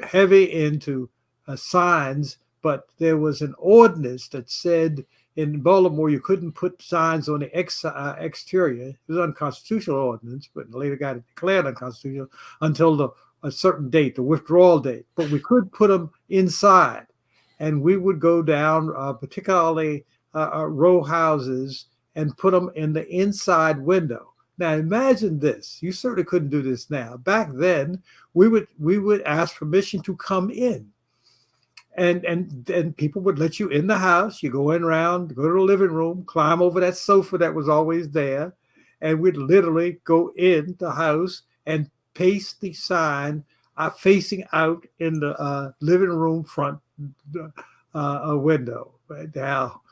Speaker 9: heavy into signs, but there was an ordinance that said in Baltimore you couldn't put signs on the exterior. It was an unconstitutional ordinance, but later got declared unconstitutional until a certain date, the withdrawal date. But we could put them inside, and we would go down, particularly row houses, and put them in the inside window. Now imagine this. You certainly couldn't do this now. Back then, we would ask permission to come in. And people would let you in the house. You go in around, go to the living room, climb over that sofa that was always there, and we'd literally go in the house and paste the sign facing out in the living room front window. Right now,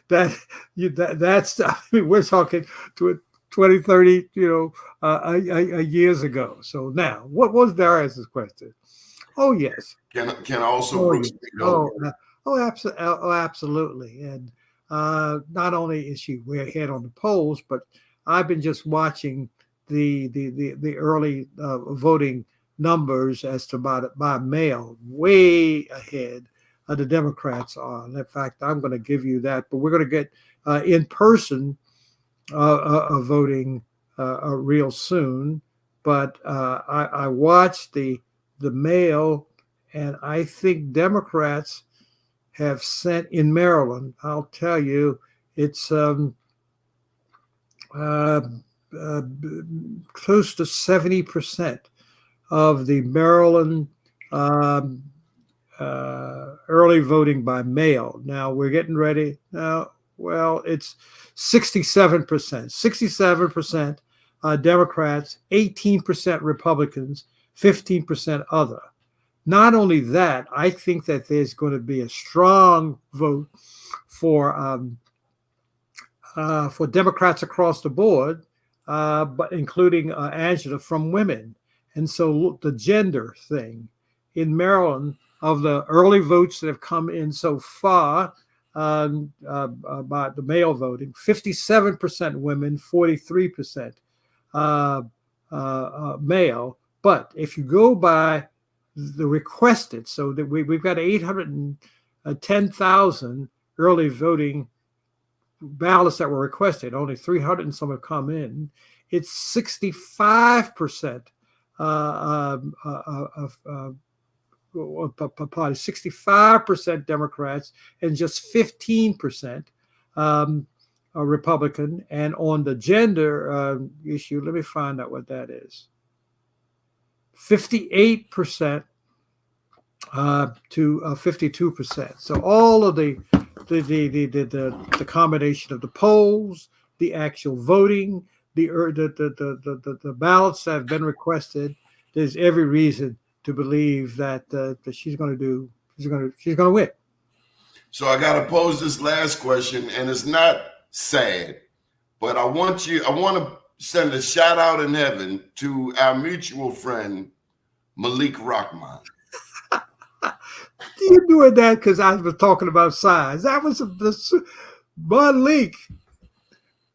Speaker 9: that's I mean, we're talking to 20, 30, years ago. So now, what was Darius's question? Oh, yes.
Speaker 1: Can Alsobrooks
Speaker 9: absolutely. And not only is she way ahead on the polls, but I've been just watching the early voting numbers as to by mail, way ahead of the Democrats are. And in fact, I'm going to give you that, but we're going to get in-person voting real soon. But I watched the mail, and I think Democrats have sent in Maryland. I'll tell you, it's close to 70% of the Maryland early voting by mail. Now we're getting ready. Well, it's 67%. 67% Democrats, 18% Republicans, 15% other. Not only that, I think that there's going to be a strong vote for Democrats across the board, but including Angela, from women. And so look, the gender thing in Maryland, of the early votes that have come in so far by the mail voting, 57% women, 43% male. But if you go by the requested, so that we've got 810,000 early voting ballots that were requested, only 300 and some have come in. It's 65% party, 65% Democrats, and just 15% Republican. And on the gender issue, let me find out what that is. 58% to 52%. So all of the combination of the polls, the actual voting, the ballots that have been requested, there's every reason to believe that she's going to win.
Speaker 1: So I got to pose this last question, and it's not sad, but I want to send a shout out in heaven to our mutual friend, Malik Rahman.
Speaker 9: You're doing that because I was talking about size. That was Malik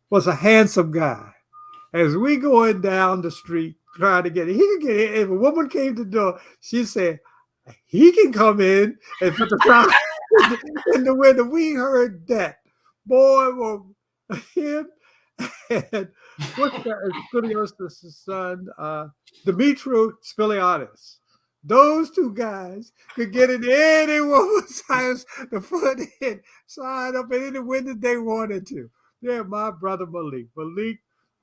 Speaker 9: was a handsome guy. As we going down the street trying to get it, he could get it. If a woman came to the door, she said, he can come in and put the sign in the window. We heard that. Boy, well, him and what's that? Spilios' son, Dimitri Spiliadis. Those two guys could get in any woman's house to put in, sign up in any window they wanted to. Yeah, my brother Malik.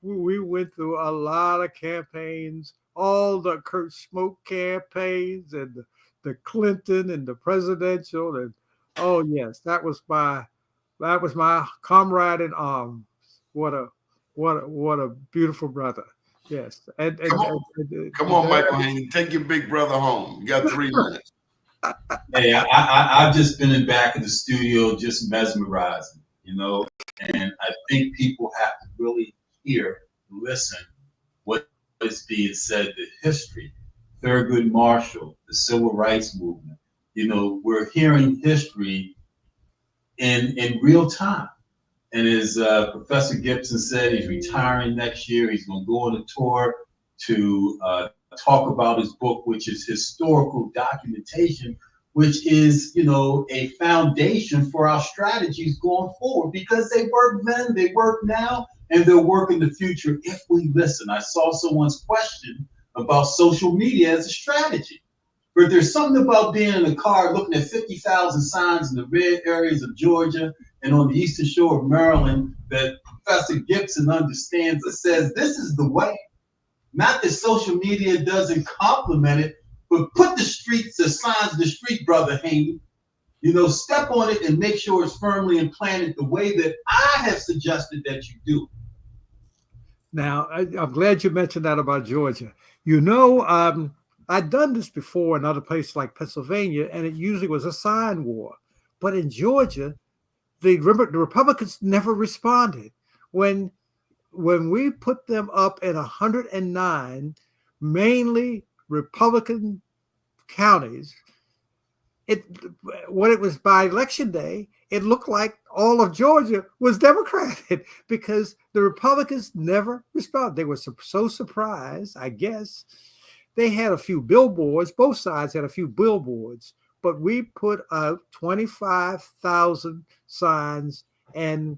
Speaker 9: We went through a lot of campaigns, all the Kurt Smoke campaigns and the Clinton and the presidential, and oh yes, that was my comrade in arms. What a beautiful brother. Yes. And
Speaker 1: come on, Michael Haney, take your big brother home. You got 3 minutes.
Speaker 10: Hey, I've just been in back of the studio, just mesmerizing, and I think people have to really listen what is being said, the history, Thurgood Marshall, the civil rights movement. We're hearing history in real time. And as Professor Gibson said, he's retiring next year. He's going to go on a tour to talk about his book, which is historical documentation, which is, a foundation for our strategies going forward, because they work then, they work now, and they'll work in the future if we listen. I saw someone's question about social media as a strategy. But there's something about being in a car looking at 50,000 signs in the red areas of Georgia and on the eastern shore of Maryland that Professor Gibson understands that says this is the way. Not that social media doesn't complement it, but put the signs of the street, Brother Haney. Step on it and make sure it's firmly implanted the way that I have suggested that you do.
Speaker 9: Now, I'm glad you mentioned that about Georgia. I'd done this before in other places like Pennsylvania, and it usually was a sign war. But in Georgia, the Republicans never responded. When we put them up in 109, mainly Republican counties, when it was by election day, it looked like all of Georgia was Democratic because the Republicans never responded. They were so surprised, I guess. They had a few billboards. Both sides had a few billboards, but we put out 25,000 signs, and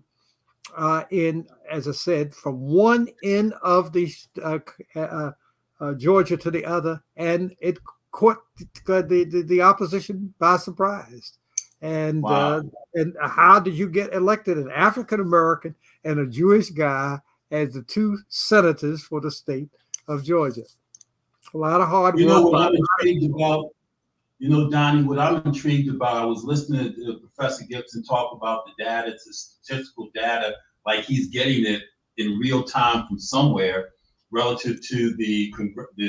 Speaker 9: as I said, from one end of the Georgia to the other, and it caught the opposition by surprise. And
Speaker 10: wow.
Speaker 9: And how did you get elected, an African American and a Jewish guy, as the two senators for the state of Georgia? A lot of hard work.
Speaker 10: What I'm intrigued about, Donnie, what I'm intrigued about, I was listening to Professor Gibson talk about the data, the statistical data, like he's getting it in real time from somewhere relative to the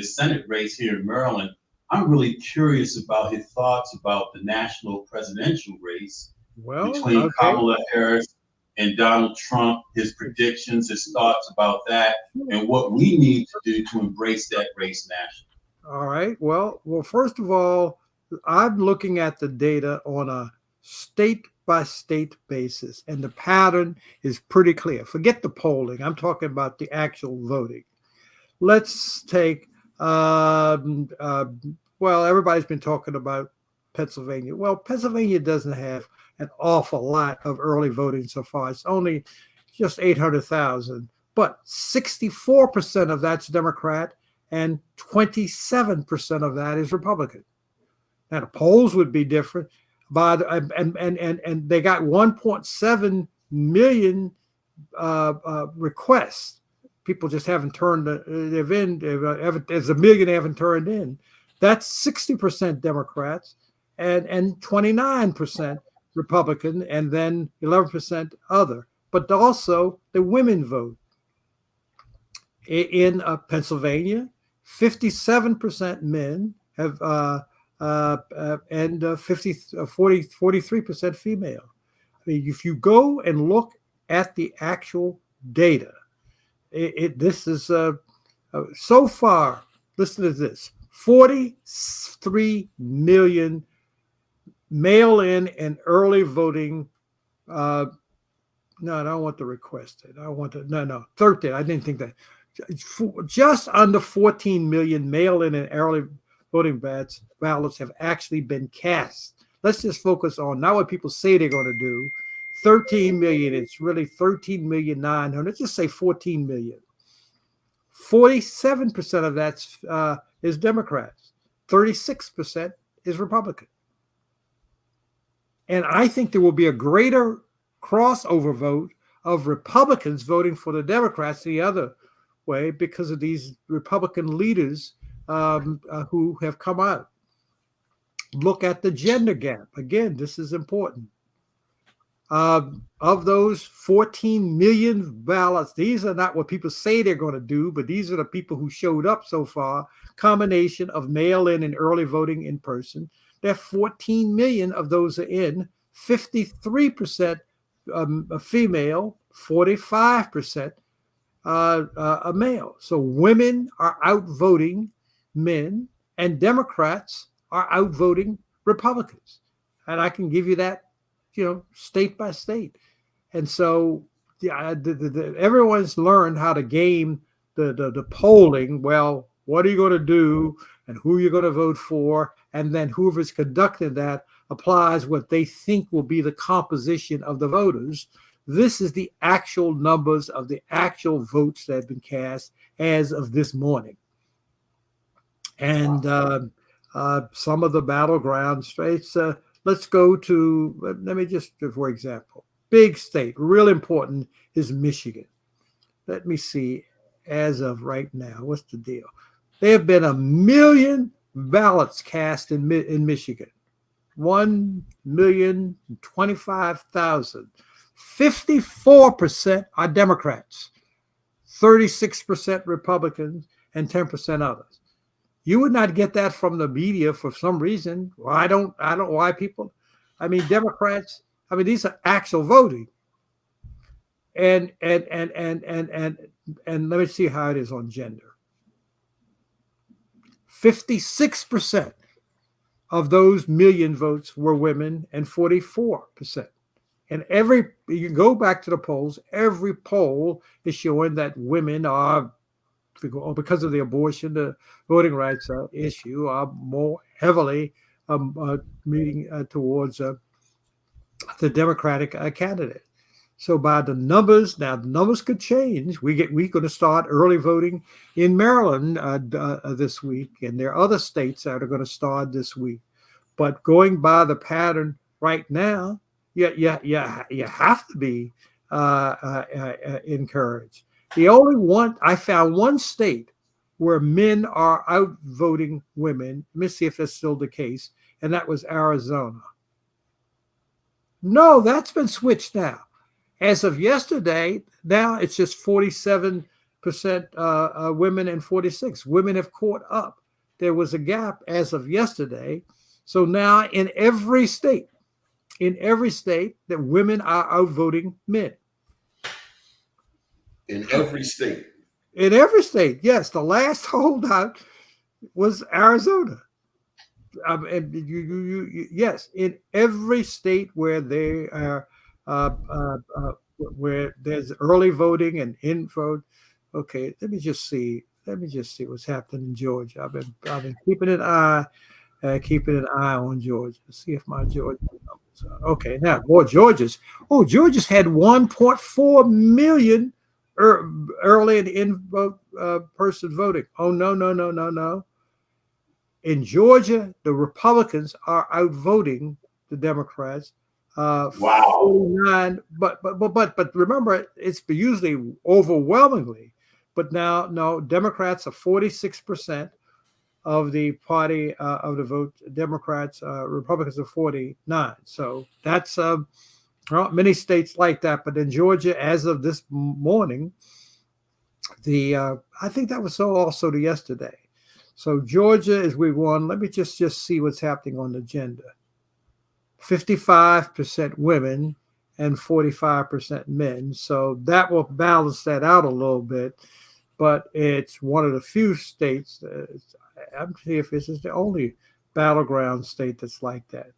Speaker 10: Senate race here in Maryland. I'm really curious about his thoughts about the national presidential race between Kamala Harris and Donald Trump, his predictions, his thoughts about that, and what we need to do to embrace that race nationally.
Speaker 9: All right. Well, first of all, I'm looking at the data on a state-by-state basis, and the pattern is pretty clear. Forget the polling. I'm talking about the actual voting. Let's take, everybody's been talking about Pennsylvania. Well, Pennsylvania doesn't have an awful lot of early voting so far. It's only just 800,000, but 64% of that's Democrat and 27% of that is Republican. Now the polls would be different, but and they got 1.7 million requests. People just haven't turned there's a million they haven't turned in. That's 60% Democrats and 29% Republican, and then 11% other. But also the women vote. In Pennsylvania, 57% men have and 43% female. I mean, if you go and look at the actual data, this is so far. Listen to this: 43 million mail-in and early voting. No, I don't want the requested. I want to, no, 13. I didn't think that. Just under 14 million mail-in and early voting ballots have actually been cast. Let's just focus on not what people say they're going to do. 13 million, it's really 13,900,000. Just say 14 million. 47% of that is Democrats. 36% is Republican. And I think there will be a greater crossover vote of Republicans voting for the Democrats the other way because of these Republican leaders who have come out. Look at the gender gap. Again, this is important. Of those 14 million ballots, these are not what people say they're going to do, but these are the people who showed up so far. Combination of mail-in and early voting in person. There are 14 million of those are in, 53% female, 45% a male. So women are outvoting men, and Democrats are outvoting Republicans. And I can give you that, state by state. And so yeah, everyone's learned how to game the polling. Well, what are you going to do, and who you're going to vote for, and then whoever's conducting that applies what they think will be the composition of the voters. This is the actual numbers of the actual votes that have been cast as of this morning. And some of the battleground states, let's go to, let me just, for example, big state, real important, is Michigan. Let me see, as of right now, what's the deal? There have been 1 million ballots cast in Michigan. 1,025,000. 54% are Democrats, 36% Republicans, and 10% others. You would not get that from the media for some reason. Well, I don't know why people. I mean, Democrats. I mean, these are actual voting. And let me see how it is on gender. 56% of those million votes were women, and 44%. And you can go back to the polls, every poll is showing that women are, because of the abortion, the voting rights issue, are more heavily leaning towards the Democratic candidate. So by the numbers, now the numbers could change. We're going to start early voting in Maryland this week, and there are other states that are going to start this week. But going by the pattern right now, you have to be encouraged. I found one state where men are outvoting women. Let me see if that's still the case, and that was Arizona. No, that's been switched now. As of yesterday, now it's just 47% women and 46%. Women have caught up. There was a gap as of yesterday. So now in every state, that women are outvoting men.
Speaker 1: In every state.
Speaker 9: In every state, yes. The last holdout was Arizona. Yes, in every state where they are, where there's early voting and in vote. Okay, let me just see what's happening in Georgia. I've been keeping an eye on Georgia. See if my Georgia numbers are. Okay, now more Georgia's. Oh, Georgia's had 1.4 million early and in vote person voting. Oh no. In Georgia, the Republicans are outvoting the Democrats.
Speaker 10: Wow.
Speaker 9: 49, but remember, it's usually overwhelmingly. But now, no, Democrats are 46% of the party of the vote. Democrats, Republicans are 49. So that's many states like that. But in Georgia, as of this morning, I think that was so also the yesterday. So Georgia is week one. Let me just see what's happening on the gender. 55% women and 45% men. So that will balance that out a little bit. But it's one of the few states. I'm seeing if this is the only battleground state that's like that.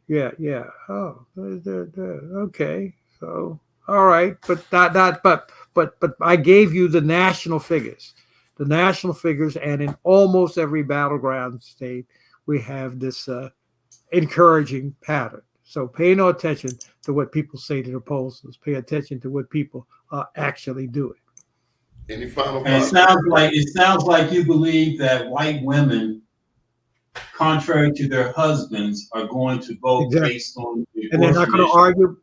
Speaker 9: Yeah. Oh, okay. So all right, but I gave you the national figures. And in almost every battleground state, we have this encouraging pattern. So pay no attention to what people say to the pollsters. Pay attention to what people are actually doing.
Speaker 1: Any final
Speaker 10: thoughts? It sounds like you believe that white women, contrary to their husbands, are going to vote based on the
Speaker 9: and they're not going to argue.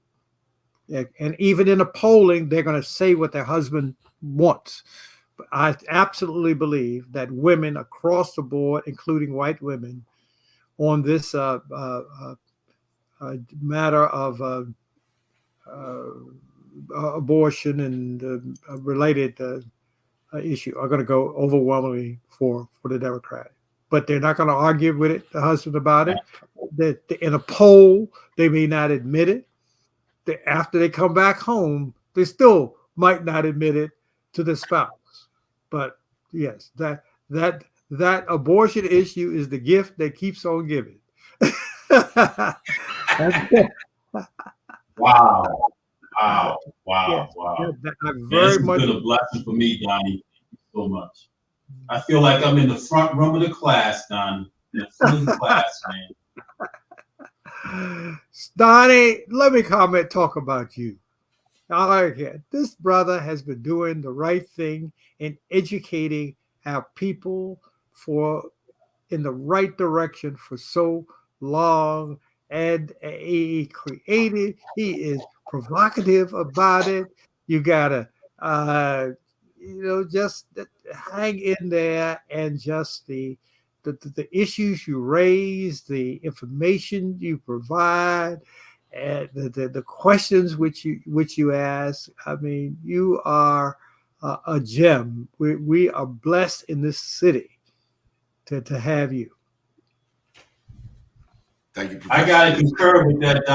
Speaker 9: Yeah, and even in the polling, they're going to say what their husband wants. But I absolutely believe that women across the board, including white women, on this matter of abortion and related issue, are going to go overwhelmingly for the Democratic. But they're not going to argue with the husband about it. That in a poll, they may not admit it. After they come back home, they're still might not admit it to the spouse. But yes, that abortion issue is the gift that keeps on giving.
Speaker 10: Wow. Wow.
Speaker 9: Yes,
Speaker 10: Wow.
Speaker 9: I
Speaker 10: Man,
Speaker 9: very
Speaker 10: this has
Speaker 9: much.
Speaker 10: been a blessing for me, Donnie. Thank you so much. I feel like I'm in the front room of the class, Donnie. In the front of the class, man.
Speaker 9: Doni, let me talk about you. This brother has been doing the right thing in educating our people in the right direction for so long, and he is provocative about it. You gotta just hang in there, and just the issues you raise, the information you provide, and the questions which you ask. I mean, you are a gem. We are blessed in this city to have you.
Speaker 1: Thank you, Professor.
Speaker 10: I gotta concur with that,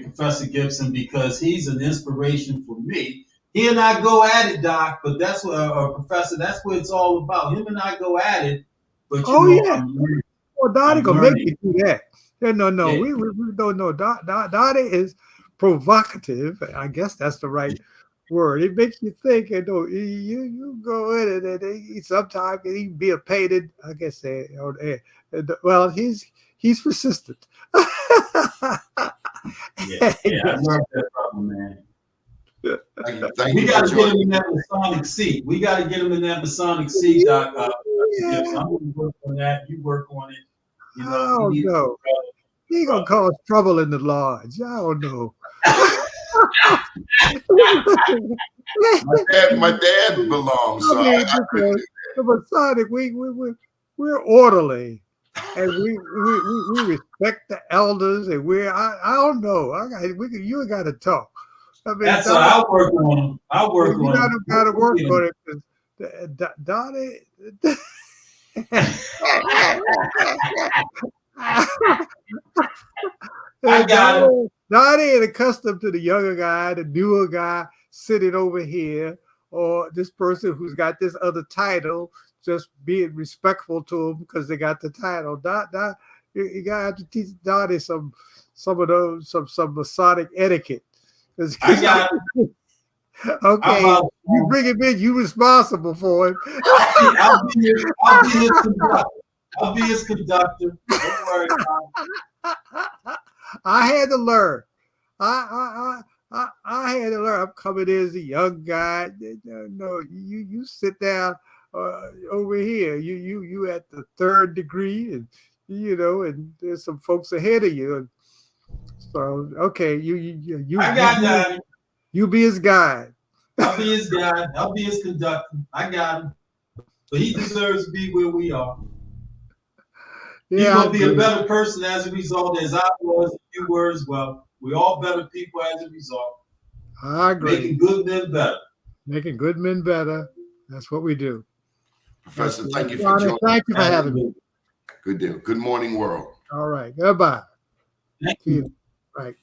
Speaker 10: Professor Gibson, because he's an inspiration for me. He and I go at it, Doc, but that's what, Professor, that's what it's all about. Him and I go at it, but I'm learning.
Speaker 9: Well, Doni gonna make you do that. No,
Speaker 10: Yeah.
Speaker 9: we don't know. Doni is provocative. I guess that's the right word. It makes you think. You go in it, and sometimes he be a painted. I guess well, he's persistent.
Speaker 10: Yeah, I love that problem, man.
Speaker 1: Thank
Speaker 10: we
Speaker 1: you
Speaker 10: got to
Speaker 1: for
Speaker 10: get him
Speaker 1: joining.
Speaker 10: in that Masonic seat. We got to get him in that Masonic seat, Doc.
Speaker 9: Yeah.
Speaker 10: I'm going to work on that. You work on it. You know,
Speaker 9: Oh no, he gonna cause trouble in the lodge. I don't know.
Speaker 1: My dad belongs. So
Speaker 9: the Masonic, we're orderly, and we respect the elders, and I don't know. You got to talk. I mean,
Speaker 10: that's what I work on. I work on.
Speaker 9: You got to work on it, because Doni.
Speaker 10: I got it.
Speaker 9: Doni ain't accustomed to the younger guy, the newer guy sitting over here, or this person who's got this other title, just being respectful to them because they got the title. You gotta have to teach Doni some of those some Masonic etiquette.
Speaker 10: I got it.
Speaker 9: Okay, you bring him in, you responsible for him.
Speaker 10: I'll be his conductor. I'll be his conductor. Don't worry about it.
Speaker 9: I had to learn. I had to learn. I'm coming in as a young guy. No, you sit down over here. You at the third degree, and and there's some folks ahead of you. And so, okay, you.
Speaker 10: I got that.
Speaker 9: You be his guide.
Speaker 10: I'll be his guide. I'll be his conductor. I got him. But he deserves to be where we are. He's going to be a better person as a result, as I was, and you were as well. We're all better people as a result.
Speaker 9: I agree.
Speaker 10: Making good men better.
Speaker 9: Making good men better. That's what we do.
Speaker 1: Professor, thank you for joining.
Speaker 9: Thank you for having me.
Speaker 1: Good deal. Good morning, world.
Speaker 9: All right. Goodbye.
Speaker 10: Thank you.
Speaker 9: Right.